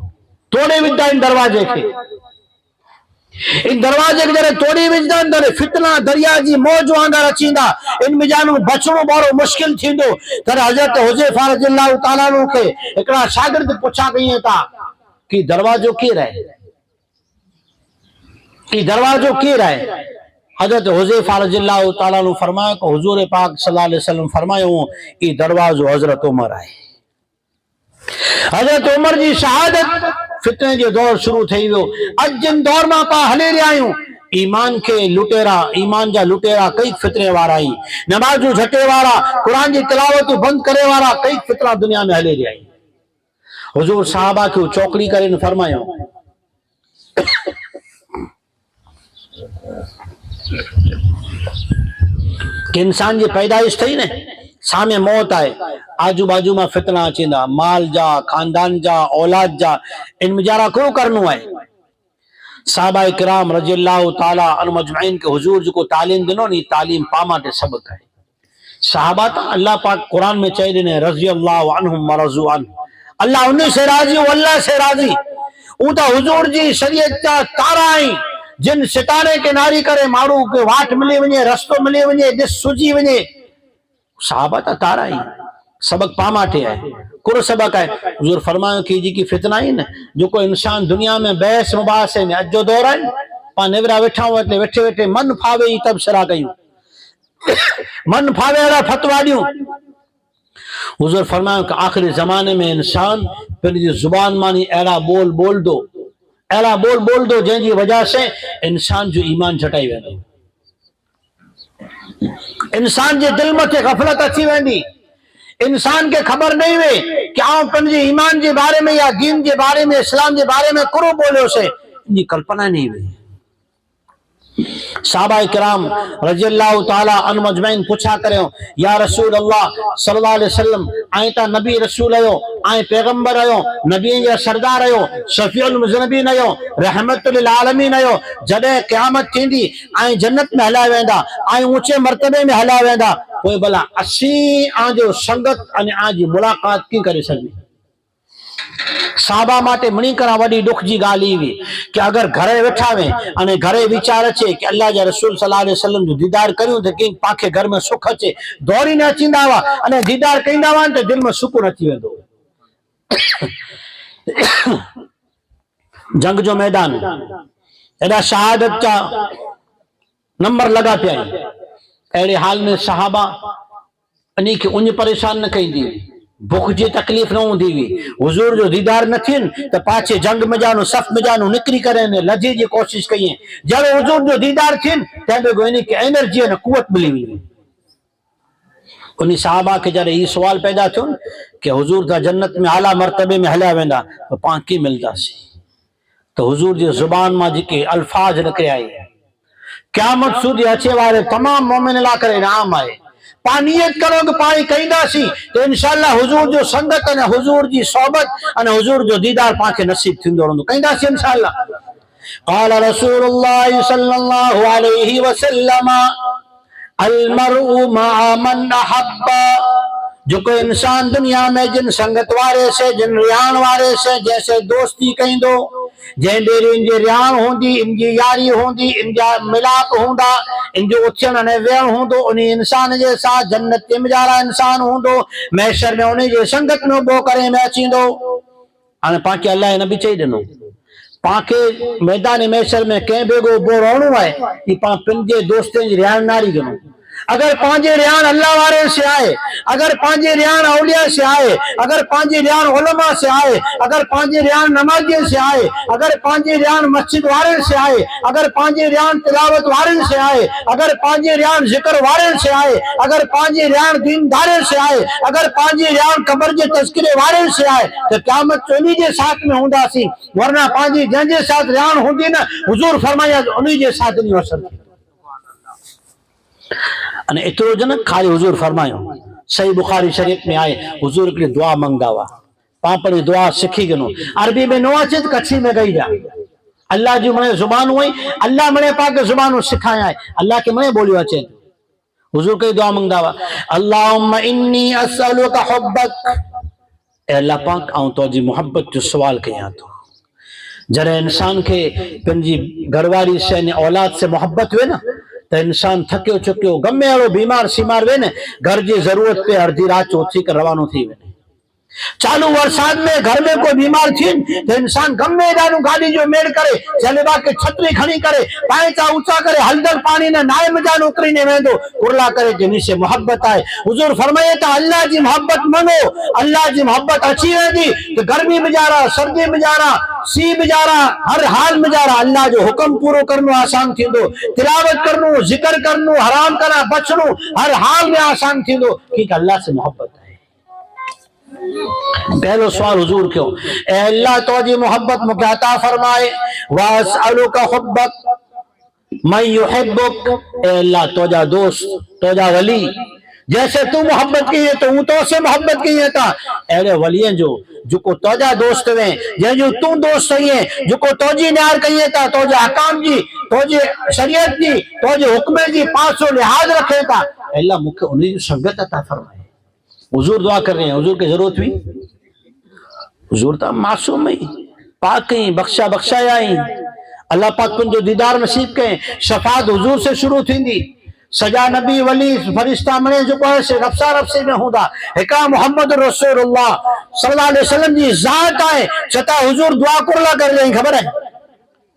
तोड़े विदा इन दरवाजे के इन दरवाजे के जरे तोड़ी विदा अंदर फितना दरिया जी मौज अंदर अचींदा इन मिजानो बचणो बड़ो मुश्किल थींदो तर हजरत हुज़ैफा रज़ियल्लाहु ताला नु के एकड़ा शागिर्द पूछा गई था कि दरवाजो के रहे یہ دروازو کیر ہے؟ حضرت حذیفہ رضی اللہ تعالیٰ عنہ فرمایا کہ حضور پاک صلی اللہ علیہ وسلم فرمایا ہوں یہ دروازو حضرت عمر ہے. حضرت عمر جی شہادت فتنے جو دور شروع تھی ویو. اج جن دور میں پا ہلے رہا آیوں ایمان کے لٹیرا، ایمان جا لٹیرا کئی فتنے وارا آئی، نمازو جھٹے وارا، قرآن جی تلاوت بند کرے وارا کئی فتنہ دنیا میں ہلے رہا آئی. حضور صحابہ کو چوکڑی کرے فرمایا کہ انسان جی پیدائش تھی نا سامنے موت آئے، آجو باجو میں فتنہ اچیندا، مال جا، خاندان جا، اولاد جا، ان مجارہ کو کرنو ہے. صحابہ کرام رضی اللہ تعالیٰ عنہ مجمعین کے حضور جو کو تعلیم دنو نہیں تعلیم پاما تے سبق ہے. صحابہ تا اللہ پاک قرآن میں چاہیے دینے رضی اللہ عنہم ورضو عنہ، اللہ انہیں سے راضی ہو اللہ سے راضی. اوتا حضور جی شریعت تا تارا آئیں جن ستارے کے ناری کرے مارو کے واٹ ملے ونجے، رستو ملے ونجے، دس سجی ونجے. صحابہ تا تارا آئیں سبق پاماٹے ہے، کور سبق ہے. حضور فرمایا کہ جی کی فتنہ ہی نا جو کوئی انسان دنیا میں بحث مباحث ہے اجو دور ہے پا نورا ویٹھا ہوں اٹلے ویٹھے ویٹھے من پھاوے ہی تب سرا کیوں من پھاوے اڑا فتوا دیوں. حضور فرمایا کہ آخری زمانے میں انسان پھر زبان مانی ایڑا بول بول دو، ایڑا بول بول دو جن جی وجہ سے انسان جو ایمان جھٹائی ویندو، انسان جے دل میں غفلت اچھی ویندی، انسان کے خبر نہیں ہوئے کہ آؤں پنجی ایمان جے بارے میں یا دین جے بارے میں اسلام جے بارے میں کرو بولے اسے ان جی کلپنا نہیں ہوئی. صحابہ کرام رضی اللہ تعالیٰ عنہ مجمعین پوچھا کرے ہو یا رسول اللہ صلی اللہ علیہ وسلم آئیں تا نبی رسول آئیو، آئیں پیغمبر آئیو، نبیین یا سردار آئیو، شفیع المذنبین آئیو، رحمت للعالمین آئیو، جدے قیامت تھیندی آئیں جنت میں ہلا ویندا، آئیں اونچے مرتبے میں ہلا ویندا. کوئی بلا اسی آجو سنگت انہیں آجی ملاقات کی کرے سکتے. صحابہ ماتے منی کرا وڈی دکھ جی گالی ہوئی کہ اگر گھرے ویٹھا ویں انہیں گھرے وچار اچے کہ اللہ جا رسول صلی اللہ علیہ وسلم جو دیدار کریوں تھے کہ پاکے گھر میں سکھ اچے دوری نہ چیندہ ہوا انہیں دیدار کہندہ ہوا تو دل میں سکون اچھی ویندو. جنگ جو میدان ایڈا شہادت کا نمبر لگا پہ آئی ایڈے حال میں صحابہ انہیں کہ انہیں پریشان نہ کہیں دی بخ جی تکلیف نہ ہوں دیوی. حضور جو دیدار نہ تھین تو پاچے جنگ میں جانو صف میں جانو نکری کریں لجی جی کوشش کہیں جب حضور جو دیدار تھین تیبے گو انہیں کہ انرجی ہے قوت ملی ہوئی. انہیں صحابہ کے جرے یہ سوال پیدا تھن کہ حضور تا جنت میں اعلیٰ مرتبے میں ہلا ویندا تو پانکی ملتا سی. تو حضور جی زبان ماں جی کے الفاظ نکرے آئے قیامت سودی اچھے وارے تمام مومن لا کر انعام آئے. پانیت کرو کہ پانی کہیں دا سی تو انشاءاللہ حضور جو سنگت ہے حضور جی صحبت اور حضور جو دیدار پانکے نصیب تھندو رہندو کہیں دا سی انشاءاللہ. قال رسول اللہ صلی اللہ علیہ وسلم المرء مع من احب. جو کوئی انسان دنیا میں جن سنگت وارے سے جن ریان وارے سے جیسے دوستی کہیں دو جن دیر ان جی ریان ہوں دی ان جی یاری ہوں دی ان جا ملاپ ہوں دا ان جو اچھن انہیں ویل ہوں دو انہیں انسان جے ساتھ جنت کے مجارہ انسان ہوں دو محشر میں انہیں جے سنگت میں بو کریں میں اچھیں دو. آنے پاکے اللہ نبی چاہی دنو پاکے میدان محشر میں کہیں بے گو بو رونو ہے یہ پاک پنجے دوستیں جی ریان ناری گنو. اگر پانچے ریان اللہ وارے سے آئے، اگر پانچے ریان اولیاء سے آئے، اگر پانچے ریان علماء سے آئے، اگر پانچے ریان نمازی سے آئے، اگر پانچے ریان مسجد وارے سے آئے، اگر پانچے ریان تلاوت وارے سے آئے، اگر پانچے ریان ذکر وارے سے آئے، اگر پانچے ریان دین دارے سے آئے، اگر پانچے ریان قبر کے تذکرے وارے سے آئے تو قیامت چونی کے ساتھ میں ہوندہ سی. ورنہ پانچے جن کے ساتھ ریان ہوندی نا حضور فرمایا انہی کے ساتھ نہیں ہو سکتی. انہیں اترو جنک خالی حضور فرمائیوں صحیح بخاری شریف میں آئے حضور کے لیے دعا منگا ہوا پاپڑی دعا سکھی گنو عربی میں نو چیز کچھی میں گئی جا اللہ جو منے زبان ہوئی اللہ منے پاک زبانوں سکھایا ہے اللہ کے منے بولیو اچھے حضور کے دعا منگا ہوا اللہم انی اسألوک حبک اے اللہ پاک آؤں تو جی محبت جو سوال کیا تو جرے انسان کے پنجی گھرواری سے اولاد سے محبت ہوئے نا تو انسان تھکیو چکیو گمے اڑو بیمار سیمار وے نے گھر جی ضرورت پہ ہر دی رات چوتھی کر روانو تھی وے चालू वरसाद में घर में कोई बीमार थी तो इंसान गमे एॾाढो गाॾी जो मेड़ करे जलेबा के छतरी खणी करे पाइचा ऊंचा करे हलदर पानी ने नाए मजा नौकरी ने वेंदो कुरला करे जिन से मोहब्बत है। हुजूर फरमाए तो अल्लाह जी मोहब्बत मनो, अल्लाह जी मोहब्बत अची वेंदी तो गर्मी गुजारा, सर्दी गुजारा, सी गुजारा, हर हाल गुजारा अल्लाह जो हुक्म पूरो करनो आसान थींदो, तिलावत करनो, जिक्र करनो, हराम करा बचनो हर हाल में आसान थींदो क्योंकि अल्लाह से मोहब्बत है। पहलो सवाल हुजूर क्यों, ए अल्लाह तुझी मोहब्बत मुझे अता फरमाए, वअसअलुका हुब्बक मन युहिब्बुक, ए अल्लाह तुझा दोस्त, तुझा वली जैसे तू मोहब्बत की है तो वो तो से मोहब्बत की है था अरे वलियन जो को तुझा दोस्त वे जे जो तू दोस्त सही है जो को तुझी न्यार कही है था तुझे हकाम जी, तुझे शरीयत जी, तुझे हुक्म जी पासो लिहाज रखे था अल्लाह मुझे उन्हीं संगत अता फरमाए। हुजूर दुआ कर रहे हैं, हुजूर की जरूरत हुई, हुजूर तो मासूम ही पाक ही बख्शा बख्शाया ही अल्लाह पाक तुझो दीदार नसीब करें, शफात हुजूर से शुरू थींदी, सजा नबी वली फरिश्ता मने जो को से रफ्सा रफ्सी में हुंदा हिका मोहम्मद रसूलुल्लाह सल्लल्लाहु अलैहि वसल्लम जी जात आए छता हुजूर दुआ कुरला कर ले खबर है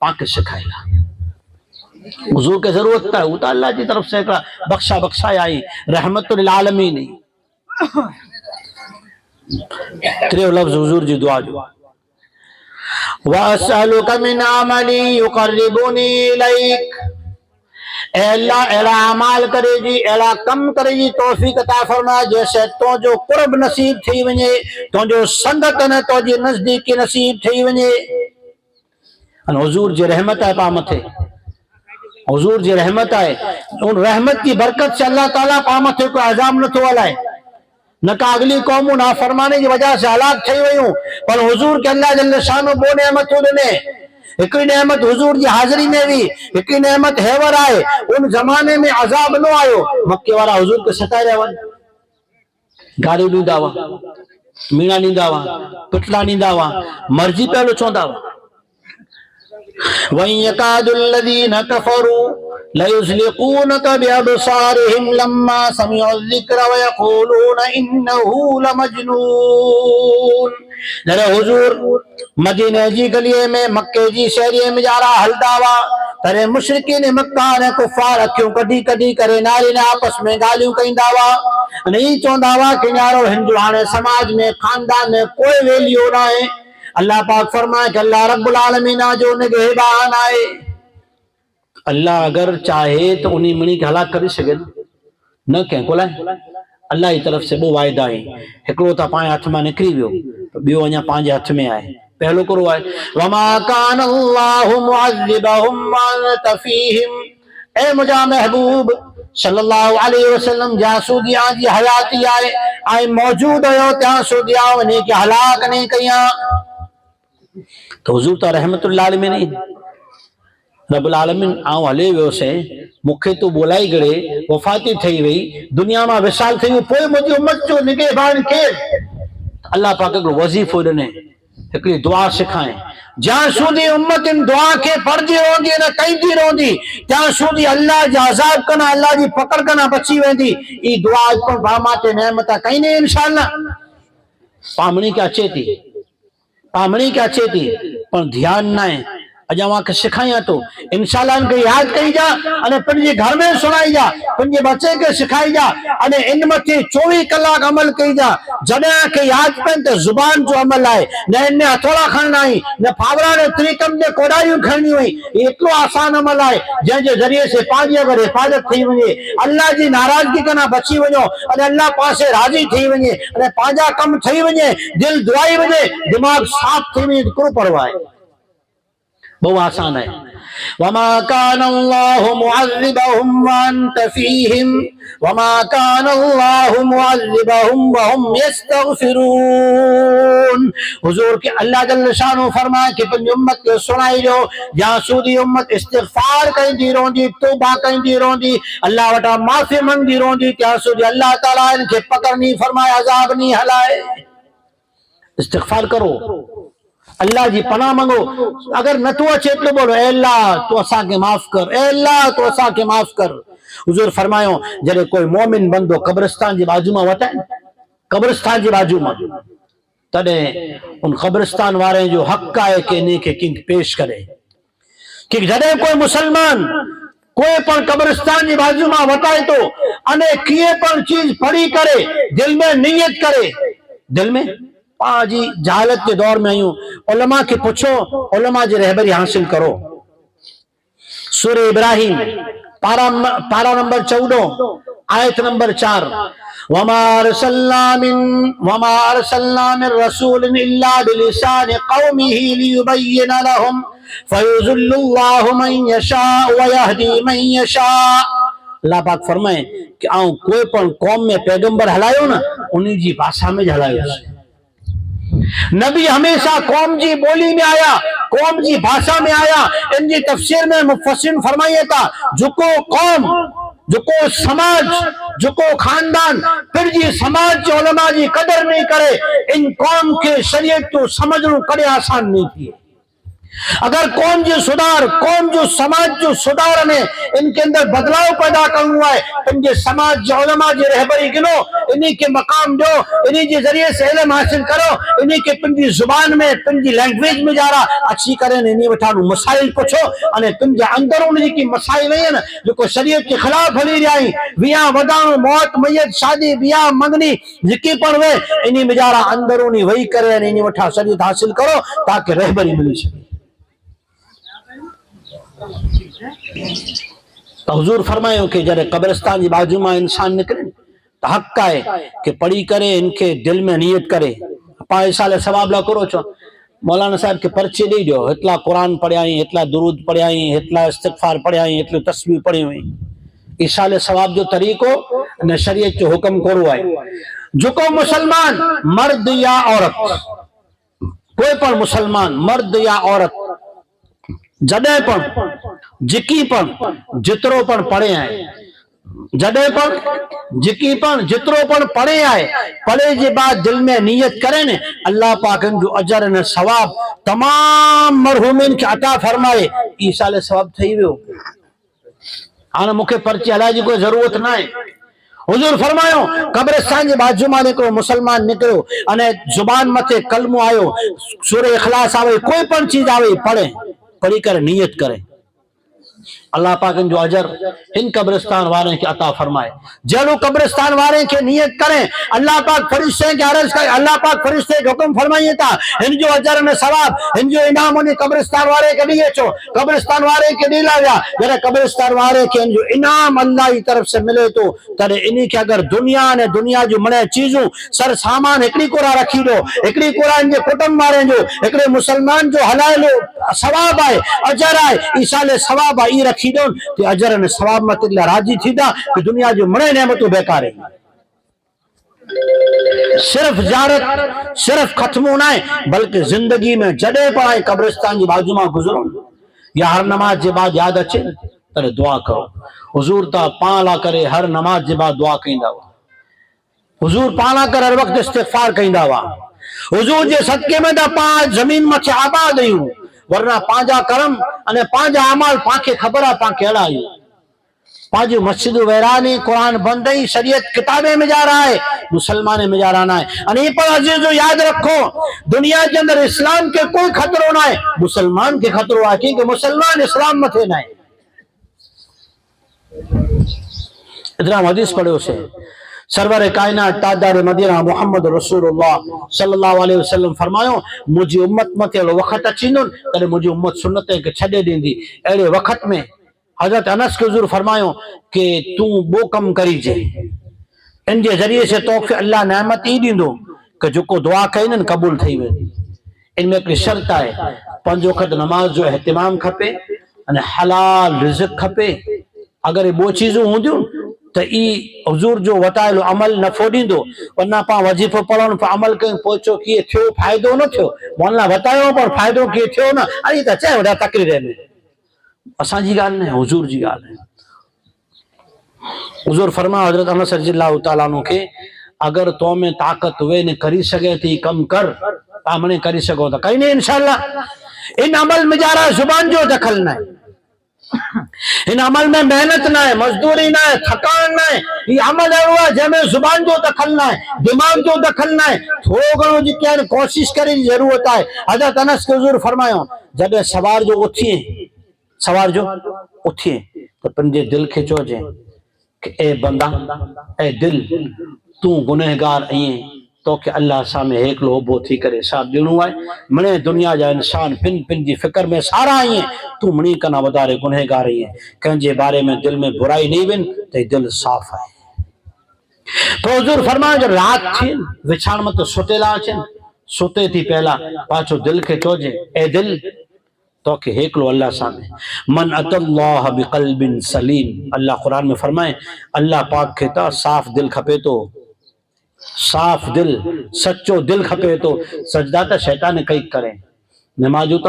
पाक सिखाएगा। हुजूर की जरूरत है वो तो अल्लाह की तरफ से बख्शा बख्शाया ही रहमतुल आलमीन। त्रियो लफ्ज हुजूर जी दुआ जो वअसअलुका मिन अमली युकर्रिबुनी इलैक, ए अल्लाह एड़ा अमाल करे जी एड़ा कम करे जी तौफीक अता फरमा जैसे तो जो कुर्ब नसीब थी वने तो जो संगत न तो जी नजदीकी नसीब थी वने। अन हुजूर जी रहमत है पा मथे, हुजूर जी रहमत है, उन रहमत की बरकत से अल्लाह ताला पा मथे को अजाब न तो हलाए न का अगली कौमों ना फरमाने की वजह से हलाक थी वयूं पर हुजूर के अल्लाह जल्ल शानो बो नेमतूं ॾिने। हिकड़ी नेमत हुजूर जी हाज़िरी में भी, हिकड़ी नेमत हेवर आए उन जमाने में अजाब न आयो मक्के वाला हुजूर के सताए रहा गाड़ी ॾींदा हुआ, मीणा ॾींदा हुआ, पिटला ॾींदा हुआ, मर्जी पहलो चवंदा हुआ। वइन यकादुल लज़ीना कफरू लयुज़लिक़ूनक बिअबसारिहिम लम्मा समिअु ज़िक्र वयक़ूलून इन्नहु लमजनून। जरा हुजूर मदीने जी गलीअ में मक्के जी शहरीअ में जारा हलदा हुआ तरे मुशरिकीन मक्का ने कुफार अखियूं कढी कढी करे नारी ने आपस में गालियूं कईंदा हुआ नहीं चवंदा हुआ कि न्यारो हिंदू हाणे समाज में खानदान में कोई वैल्यू न आहे। अल्लाह पाक फरमाए कि अल्लाह रब्बुल आलमीन जो निगहबान आए, अल्लाह अगर चाहे तो उन्हीं मणी के हलाक कर सके न कंहिं को लाइ अल्लाह की तरफ से वो वायदा है हिकिड़ो त पाए हथ में निकिरी वियो ॿियो अञा पंहिंजे हथ में आहे। पहलो करो आहे वमा कान अल्लाहु मुअज़्ज़िबहुम व अंत फीहिम, ए मुझा महबूब सल्लल्लाहु अलैहि वसल्लम जासूदिया जी हयाती आए आई मौजूद हो त्या सूदिया वने के हलाक नहीं कया तो हुजूर तो रहमतुल आलमीन रब्बुल आलमीन आऊं हले वियो से मुखे तो बोलाई गड़े वफाती थई वई दुनिया में विशाल थई पोइ मुझी उम्मत जो निगहबान के अल्लाह पाक को वजीफो ॾिने हिकिड़ी दुआ सिखाए जहां सूदी उम्मत इन दुआ के पढ़दी रहंदी न कईंदी रहंदी त्या सूदी अल्लाह जा अज़ाब कना अल्लाह जी पकड़ कना बची वेंदी। ई दुआ पर बामाते नेमत कई ने इंशाअल्लाह पामणी के अचे थी, पामणी के अचे थी पर ध्यान ना है अजा वहां के सिखाया तो इंशाअल्लाह इनके याद कई जा अने पंजे घर में सुनाई जा पंजे बच्चे के सिखाई जा अने इन मथे 24 कलाक अमल कई जा जडा के याद पे तो जुबान जो अमल है न इन हथोड़ा खणना ही न फावरा ने तरीकम ने कोडायूं खणनी हुई इतलो आसान अमल है जे जे जरिए से पाजी अगर हिफाजत थी वने अल्लाह जी नाराजगी कना बची वनो अने अल्लाह पासे राजी थी वने अने पाजा कम थी वने दिल दुआई वने दिमाग साफ थी वने को परवाह है बहुत आसान है। वमा कान अल्लाहु मुअज़्ज़िबहुम व अंत फीहिम वमा कान अल्लाहु मुअज़्ज़िबहुम व हुम यस्तगफिरून। हुजूर के अल्लाह जल्ल शानो फरमाए कि पंहिंजी उम्मत के सुनाई जो जहां सूदी उम्मत इस्तिगफार कईंदी रहंदी तौबा कईंदी रहंदी अल्लाह वटा माफ़ी मंगदी रहंदी त्या सूदी अल्लाह ताला इनके पकड़ नहीं फरमाए अजाब नहीं हलाए। इस्तिगफार करो अल्लाह जी पनाह मंगो अगर न तो अचे तो बोलो ए अल्लाह तू असा के माफ कर, ए अल्लाह तू असा के माफ कर। हुजूर फरमायो जरे कोई मोमिन बंदो कब्रिस्तान जी बाजू में वटे कब्रिस्तान जी बाजू में تڏहिं ان قبرستان وارن جو حق आहे कि इन खे कंहिंखे पेश करे कि जॾहिं कोई मुसलमान कोई पण कब्रिस्तान जी बाजू मां वटाए थो अने कीअं पण चीज पढ़ी करे दिल में नियत करे दिल में जी जहालत के दौर में आयूं उलमा के पूछो उलमा जी रहबरी हासिल करो सूरह इब्राहिम पारा नंबर 14 आयत नंबर 4 वमा अरसलना मिन रसूलिन इल्ला बिलिसान कौमिही लियुबय्यिन लहुम फयुज़िल्लुल्लाहु मन यशा व यहदी मन यशा। अल्लाह पाक फरमाए कि आऊं कोई पण कौम में पैगंबर हलायो ना उन्हीं जी भाषा में हलायो। नबी हमेशा कौम जी बोली में आया कौम जी भाषा में आया। इनकी तफसीर में मुफस्सिरीन फरमाइए था जुको कौम जुको समाज जुको खानदान फिर जी समाज जो उलमा जी कदर नहीं करे इन कौम के शरीयत को समझना कड़े आसान नहीं थी। अगर कौम जो सुधार कौम जो समाज जो सुधार ने इनके अंदर बदलाव पैदा करना है इनके समाज जो उलमा जी रहबरी गिनो इन्हीं के मकाम दो इन्हीं के जरिए से इल्म हासिल करो इन्हीं के पिंजी जुबान में पिंजी लैंग्वेज में जा रहा अच्छी करें इन्हीं वठानु मसाइल पूछो अने पिंजे अंदरून जी मसाइल है ना जो को शरीयत के खिलाफ हली रही विया वदाणो मौत मैयत शादी बियाह मंगनी जिकी पण वे इन्हीं में जा रहा अंदरूनी वही करे इन्हीं वठा शरीयत हासिल करो ताकि रहबरी मिली सके। तो हुजूर फरमायो कि जरे कब्रिस्तान की बाजू में इंसान निकले तो हक है कि पढ़ी करे इनके दिल में नियत करे पाए साले सवाब ला करो छो मौलाना साहब के पर्चे दे दो इतला कुरान पढ़ियाई इतला दुरूद पढ़ियाई इतला इस्तिगफार पढ़ियाई इतलो तस्बीह पढ़ी हुई इस साले सवाब जो तरीको ने शरीयत जो हुक्म करो है जो को मुसलमान मर्द या औरत कोई पण मुसलमान मर्द या औरत जॾहिं पण जिकी पण जितरो पण पढ़े आए जॾहिं पण जिकी पण जितरो पण पढ़े आए पढ़े जे बाद दिल में नियत करे ने अल्लाह पाक जो अजर ने सवाब तमाम मरहूमिन के अता फरमाए ई साले सवाब थई वियो। हाणे मूंखे पर्ची हलाए जी कोई जरूरत ना है। हुजूर फरमायो कब्रिस्तान जे बाजू में निकलो मुसलमान निकलो अने जुबान मथे कलमो आयो सूरह इखलास आवे कोई पण चीज आवे पढ़े पढ़ी कर नियत करे अल्लाह पाक जो अजर इन कब्रिस्तान वाले के अता फरमाए। जलो कब्रिस्तान वाले के नियत करें अल्लाह पाक फरिश्ते के अर्ज करे अल्लाह पाक फरिश्ते के हुक्म फरमाइए था इन जो अजर में सवाब इन जो इनाम उन्हें कब्रिस्तान वाले के दिए छो कब्रिस्तान वाले के दिला जा जरा कब्रिस्तान वाले के जो इनाम अल्लाह की तरफ से मिले तो तरे इन्हीं के अगर दुनिया ने दुनिया जो मने चीजों सर सामान एकड़ी कोरा रखी दो एकड़ी कोरा इन कुटुंब वाले जो एकड़े मुसलमान जो हलाए लो सवाब आए अजर आए ईसाले सवाब आई रखी दो कि अजर ने सवाब मत राजी थी दा कि दुनिया जो मने नेमतों बेकार है। सिर्फ ज़ियारत सिर्फ खत्म होना है बल्कि जिंदगी में जड़े पाए कब्रिस्तान की बाजू में गुजरो या हर नमाज के बाद याद अचे तो दुआ करो। हुजूर ता पाला करे हर नमाज के बाद दुआ कईंदा हुआ हुजूर पाला कर हर वक्त इस्तिगफार कईंदा हुआ हुजूर जे सदके में ता पा जमीन मथे आबाद आहियूं वरना पांजा करम अने पांजा अमाल पाके खबर आ पाके अड़ाई पांजी मस्जिद वैरानी कुरान बंद ही शरीयत किताबे में जा रहा है मुसलमाने में जा रहा है अने पर अजीजो याद रखो दुनिया के अंदर इस्लाम के कोई खतरो ना है मुसलमान के खतरो है क्योंकि मुसलमान इस्लाम मथे ना है। इतना हदीस पढ़ो से सरवर कायनात ताजदार मदीना मोहम्मद रसूलुल्लाह सल्लल्लाहु अलैहि वसल्लम फरमायो मुझी उम्मत मथे वक्त अचींदो तॾहिं मुझी उम्मत सुन्नत के छॾे ॾींदी अहिड़े वक्त में हजरत अनस के हुजूर फरमायो कि तू वो कम करी जे इन जे जरिए से तोखे अल्लाह नेमत ई ॾींदो कि जेको दुआ कई न कबूल थी वेंदी। इनमें हिकिड़ी शर्त आहे 5 वक्त नमाज जो एहतिमाम खपे अने हलाल रिज़्क़ खपे अगर ये वो चीज़ूं हूंदियूं तो ई हुजूर जो वतायलो अमल नफो दींदो वरना पा वजीफो पढ़ण पर अमल कयूं पहुचो किए थियो फायदो न थियो मौलाना बतायो पर फायदो किए थियो न अरे त चए वडा तकरीर में असा जी गाल ने हुजूर जी गाल है। हुजूर फरमा हजरत अनस रज़ियल्लाहु तआला अन्हु के अगर तो में ताकत वे ने करी सके थी कम कर हमने करी सको तो कहीं नहीं इंशाअल्लाह इन अमल में जा रहा जुबान जो दखल न इन अमल में मेहनत ना है, मजदूरी ना है, थकान ना है। ये अमल अहिड़ो आहे जंहिंमें ज़ुबान जो दख़ल ना आहे, दिमाग़ जो दख़ल ना आहे, थोरो घणो जेके आहे कोशिश करण जी ज़रूरत आहे। हज़रत अनस के हुज़ूर फरमायो जॾहिं सवार जो उथिए त पंहिंजे दिल खे चइजे कि ए बंदा, ए दिल, तूं गुनहगार आहीं, तोखे अल्लाह सामने हेकलो उभो थी करे हिसाब ॾियणो आहे। मणे दुनिया जा इंसान पिन जी फिक्र में सारा आहीं, तूं मणी कना वधारे गुनहगार आहीं, कंहिंजे बारे में दिल में बुराई नहीं विन त दिल साफ़ आहे। तो हुजूर फरमायो जो रात थी विछाण मत सुतेला अचनि, सुते थी पहला पाछो दिल के चोजे ए दिल, तोखे हेकलो अल्लाह सामने। मन अतल्लाह बिक़ल्बिन सलीम, अल्लाह कुरान में फरमाए अल्लाह पाक खे त साफ़ दिल खपे तो, साफ़ दिल, सच्चो दिल खपे तो। सजदा त शैतान कई करे, नमाजूं त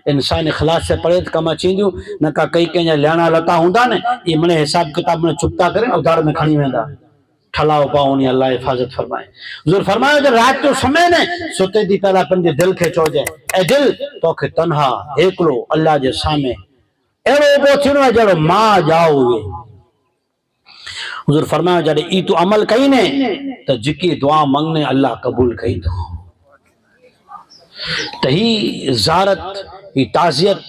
इंसान इखलास से पढ़े त कम अचींदियूं, न का कई कंहिंजा लहणा लता हूंदा न, ये मने हिसाब किताब में चुप्ता करे उधार में खणी वेंदा, ठलाओ पाउनी, अल्लाह हिफाजत फरमाए। हुजूर फरमायो जो रात जो समय ने सुते थी पहला पंहिंजे दिल खे चइजे ए दिल, तोखे तन्हा हेकलो अल्लाह जे सामने अहिड़ो उभो थींदो आहे जहिड़ो मां ॼाओ हुए। हुजूर फरमायो जॾहिं ई तूं अमल कई ने त जेकी दुआ मंगने अल्लाह कबूल कई थो। त ही ज़ारत, ही ताज़ियत,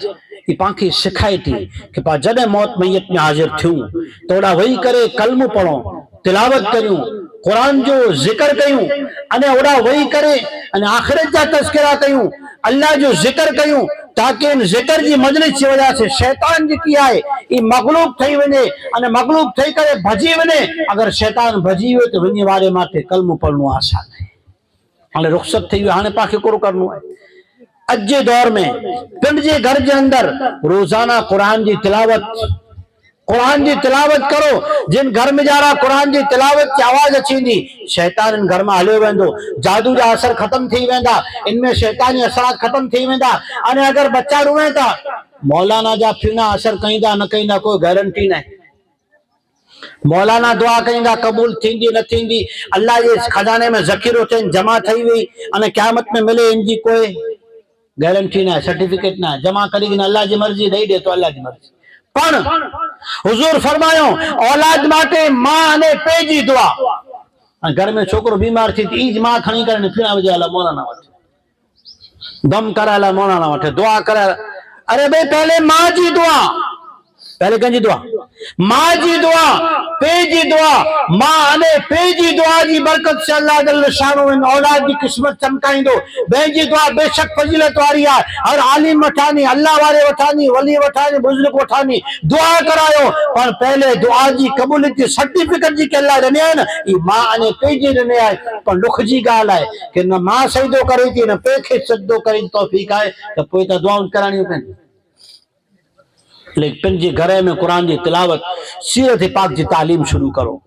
ही पांखे सिखाए थी कि पा जॾहिं मौत मैयत में हाज़िर थियूं त ओॾा वेही करे कलमो पढ़ो, तिलावत करियूं, कुरान जो जिक्र कयूं, अने ओॾा वेही करे अने आख़िरत जा तज़किरा कयूं, अल्लाह जो जिक्र कयूं, ताकि इन जिक्र जी मजलिस जी वजह से शैतान जेकी आहे ई मग़लूब थई वञे अने मग़लूब थई करे भॼी वञे। अगर शैतान भॼी वियो त वञे वारे माथे कलमो पढ़णो आसान आहे। हाणे रुख़सत थी वियो, हाणे पांखे कोरो करणो आहे। अॼु जे दौर में पंहिंजे घर जे अंदर रोज़ाना कुरान जी तिलावत करो। जिन घर में जारा कुरान जी तिलावत की आवाज अचींदी, शैतान इन घर में हलियो वेंदो, जादू जा असर खत्म थी वेंदा, इनमें शैतानी असरात खत्म थी वेंदा। अने अगर बच्चा रुए था मौलाना जा फीना असर कईंदा न कईंदा कोई गारंटी न आहे। मौलाना दुआ कईंदा कबूल थींदी न थींदी, अल्लाह जे खजाने में ज़ख़ीरो थियनि जमा थई वई, अने क़यामत में मिले इनजी कोई गारंटी ना है, सर्टिफिकेट ना है। जमा करी अल्लाह जी मर्जी दई दे तो अल्लाह जी मर्जी। पण हुजूर फरमायो औलाद माटे मां ने पेजी दुआ। घर में छोकरो बीमार थी ई मां खणी करे फिरा वजे अला मौलाना वट, दम कराला मौलाना वट दुआ करे। अरे भाई पहले मां जी दुआ, पहले कंजी दुआ, मां जी दुआ, पे जी दुआ, मां अने पे जी दुआ जी बरकत से अल्लाह जल्ल शानो इन औलाद की किस्मत चमकाइंदो। बे जी दुआ बेशक फजीलत वारी है, हर आलिम वठानी, अल्लाह वाले वठानी, वली वठानी, बुजुर्ग वठानी दुआ करायो, पर पहले दुआ जी कबूलियत जी सर्टिफिकेट जी के अल्लाह दने है न, ई मां अने पे जी दने है। पर दुख जी गाल है कि न मां सजदो करे थी न पे खे सजदो करे तौफीक है, त पोइ त दुआऊं कराणी पवंदी। लेकिन जे घर में कुरान की तिलावत, सीरत पाक की तालीम शुरू करो।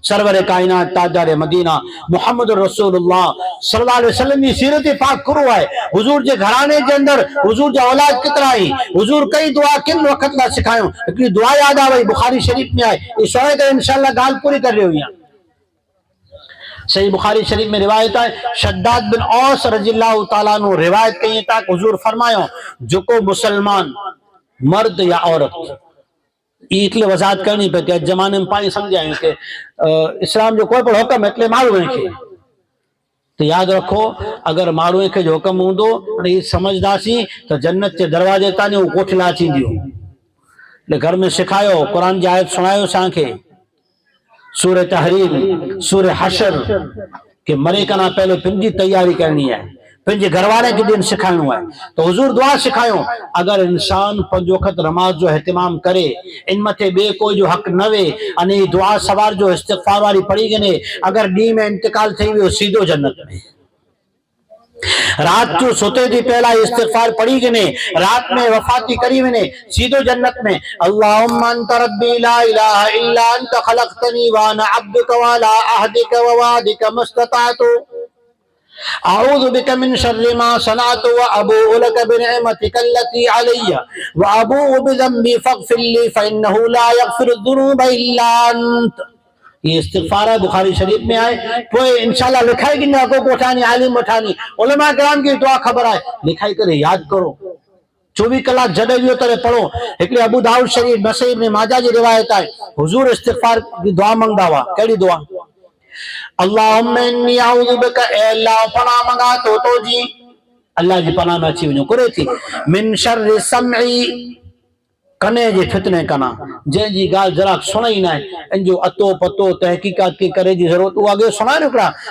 सरवर कायनात ताजदार मदीना मुहम्मद रसूलुल्लाह सल्लल्लाहु अलैहि वसल्लम की सीरत पाक करो है। हुजूर के घराने के अंदर हुजूर जा औलाद कितना आई, हुजूर कई दुआ किन वक्त ला सिखायो, हिकड़ी दुआ याद आ वई बुखारी शरीफ में है, इस समय का इंशाअल्लाह गाल पूरी कर रही हुई। सही बुखारी शरीफ में रिवायत है, शद्दाद बिन औस रज़ियल्लाहु ताला अन्हु रिवायत कई था, हुजूर फरमायो जो को मुसलमान मर्द या औरत, इसलिए वजाहत करनी पड़ती है जमाने में पानी समझाएं कि इस्लाम जो कोई हुक्म है माण्हू खे, तो याद रखो अगर माण्हू खे जो हुक्म हूंदो ये समझदासी तो जन्नत के दरवाजे तानी कोठिला अचींदियूं। घर में सिखायो, कुरान जी आयत सुनायो असांखे, सूरह तहरीम, सूरह हशर के मरे कना पहले पंहिंजी तैयारी करनी है, पंहिंजे घरवारे के दिन सिखाइणो है। तो हुजूर दुआ सिखायो, अगर इंसान पंज वक्त नमाज जो एहतिमाम करे, इन मथे बे कोई जो हक न वे, अने दुआ सवार जो इस्तिग़फ़ार वारी पढ़ी गने, अगर डी में इंतकाल थी वियो सीधो जन्नत में। रात जो सोते थी पहला इस्तिग़फ़ार पढ़ी गने, रात में वफाती करी वने सीधो जन्नत में। अल्लाहुम्मा अंत रब्बी ला इलाहा इल्ला अंत खलक़तनी व अना अब्दुका व अला अहदिका व वादिका मस्तताअतु अऊज़ु बिका मिन शर्रि मा सनअतु व अबूउ लका बिनिअमतिका अल्लती अलैया व अबूउ बिज़ंबी फ़ग़फ़िर ली फ़इन्नहु ला यग़फ़िरु ज़ुनूब इल्ला अंत। ये इस्तिग़फ़ार है, बुखारी शरीफ में आए। कोई इंशाअल्लाह लिखाई कि ना को कोठानी आलिम वठानी उलमा किराम की दुआ खबर है, लिखाई करे याद करो, 24 कलाक जॾहिं वियो तॾहिं पढ़ो। हिकिड़े अबू दाऊद शरीफ नसई इब्न माजा जी रिवायत आहे, हुजूर इस्तिगफार की दुआ मंगदा हुआ। कहिड़ी दुआ? अल्लाहुम्मा इन्नी अऊज़ु बिका, ए अल्लाह पनाह मंगा तो जी, अल्लाह जी पनाह में अची वञो करे थी, मिन शर्रि समई, कने जे फितने कना, जंहिंजी ॻाल्हि जरा सुणाई न आहे, इन जो अतो पतो तहकीकात के करे जी ज़रूरत, उहा अॻे सुणाए न।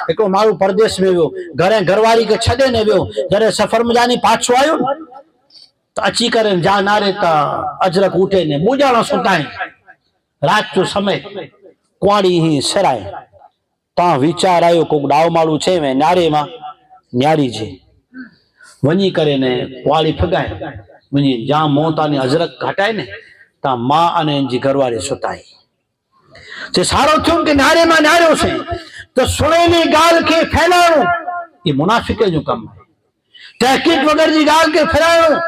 हिकिड़ो माण्हू परदेस में वियो, घरवारी खे छॾे न वियो, जॾहिं सफ़र में जानी पाछो आयो त अची करे जा नारे त अजरक उठे ने ॿुजाणो सुताई, राति जो समय कुआड़ी ही सिराए, तव्हां वीचार आयो को ॾाओ माण्हू छे में नारे मां न्यारी जे वञी करे ने कुआड़ी फिगाए वञी जाम मोहतानी अजरक हटाए ने ता मां अने जी घरवारी सुताई ते सारो थियो के नारे मां नारियोसीं तो सुणेली ॻाल्हि खे फैलाइणो ये मुनाफिक जो कम है। तहकीक वग़ैरह जी ॻाल्हि खे फैलाइणो।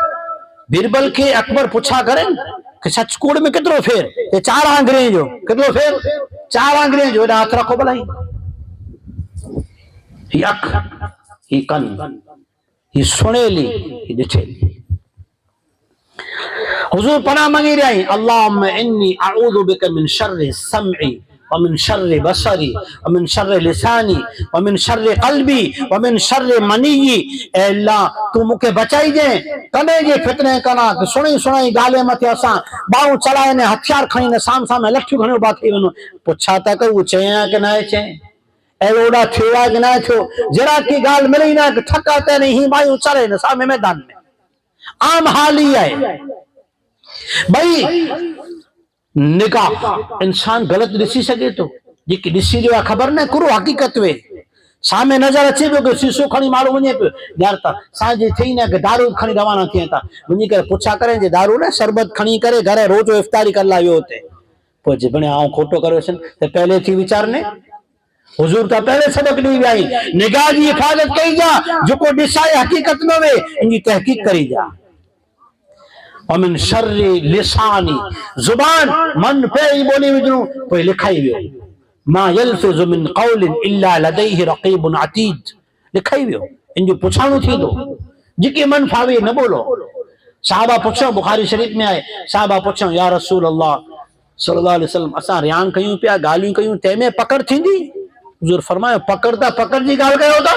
बीरबल के अकबर पुछा करे कि सच कूड़ में कितरो फेर, ये 4 आंगरे जो कितरो फेर, 4 आंगरे जो, एॾा हथ रखो भलाई, ही अख, ही कन, ही सुणेली, ही ॾिठेली। हुजूर पनाह मंगी रही, अल्लाहुम्मा इन्नी अऊज़ु बिका मिन शर्रि समई व मिन शर्रि बसरी व मिन शर्रि लिसानी व मिन शर्रि क़ल्बी व मिन शर्रि मनीयी। ए अल्लाह तू मूंखे बचाई जे कने जे फितने कना, सुणी ॻाल्हि मथे असां बाहूं चलाए ने हथियार खणी ने साम लठियूं खणी उभा थी वञो। पुछा था कि उहो चयां कि न चयां, अहिड़ो ओॾा थियो आहे कि न थियो, जरा की ॻाल्हि मिली न ठका ते नहीं ही बायूं चढ़े न सामे मैदान में। आम हाल ही है भाई, निगाह इंसान गलत ॾिसी सघे थो, जेकी ॾिसी रहियो आहे ख़बर न कुरो हक़ीक़त वे सामे नज़र अचे पियो कि शीशो खणी माण्हू वञे पियो, यार त सांझे थी न कि दारू खणी रवाना थियनि था, वञी करे पुछा करें जे दारू न शरबत खणी करे घर रोज़ इफ्तारी कर लायो हुते, पोइ जे बणे आऊं खोटो करे वठनि त पहले थी वीचार ने। हुजूर का पहले सबक दी आई, निगाह की हिफाजत कई जा, जेको ॾिसाए हक़ीक़त न वे इनकी तहकीक करी जा। वमिन शर्रि लिसानी, जुबान मन पे ही बोली विझूं पोइ लिखाई वियो, मा यल्फिज़ु मिन क़ौलिन इल्ला लदैहि रक़ीबुन अतीद, लिखाई वियो, इन जो पुछाणो थींदो, जेके मन फावे न बोलो। साहबा पुछो, बुखारी शरीफ में आए, साहबा पुछो या रसूल अल्लाह सल्लल्लाहु अलैहि वसल्लम असां रियान कयूं पिया, ॻाल्हियूं कयूं, तंहिंमें पकड़ थींदी? हुजूर फरमायो पकड़ जी ॻाल्हि कयो था,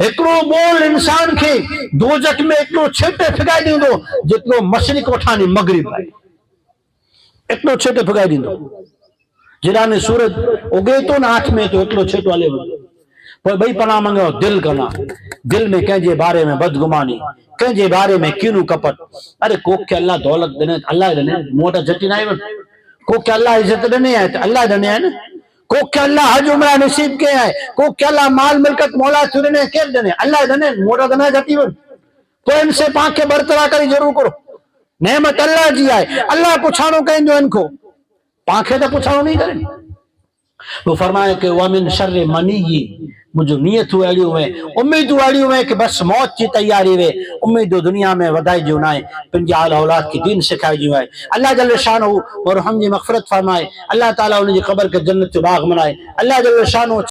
हिकिड़ो बोल इंसान के दोजख में इतनो छेटे फिगाए दींदो जितनो मशरिक वठानी मगरिब आहे, इतनो छेटे फिगाए दींदो, जिराने सूरज उगे तो न आठ में तो इतनो छेटो हले वञे। पोइ भई पनाह मंगो दिल कना, दिल में कंहिंजे बारे में बदगुमानी, कंहिंजे बारे में कीनू कपट। अरे को के अल्लाह दौलत ॾिने अल्लाह ॾिने, मूं वटि झटी न आई वञ, को के अल्लाह इज़त ॾिने आहे त अल्लाह ॾिने आहे न, को के अल्लाह हज उमरा नसीब के है, को के अल्लाह माल मिलकत मौला चुरने के देने अल्लाह देने मोटा देना जाती वन, तो इनसे पाक के बरतरा करी जरूर करो, नेमत अल्लाह जी है, अल्लाह पुछाणो कहीं जो इनको पाखे तो पुछाणो नहीं करें। वो फरमाए कि वमिन शर्रि मनीयी, मुझो नियतूं अहिड़ियूं में उम्मीदूं अहिड़ियूं में कि बस मौत जी तैयारी वे, उम्मीदूं दुनिया में वधाई जो ना है, पंहिंजे आल औलाद की दीन सिखाई जो है। अल्लाह जल्ल शानहू और हम जी मग़फ़िरत फरमाए, अल्लाह ताला उनकी क़ब्र के जन्नत जो बाग़ बनाए, अल्लाह जल्ल शानहू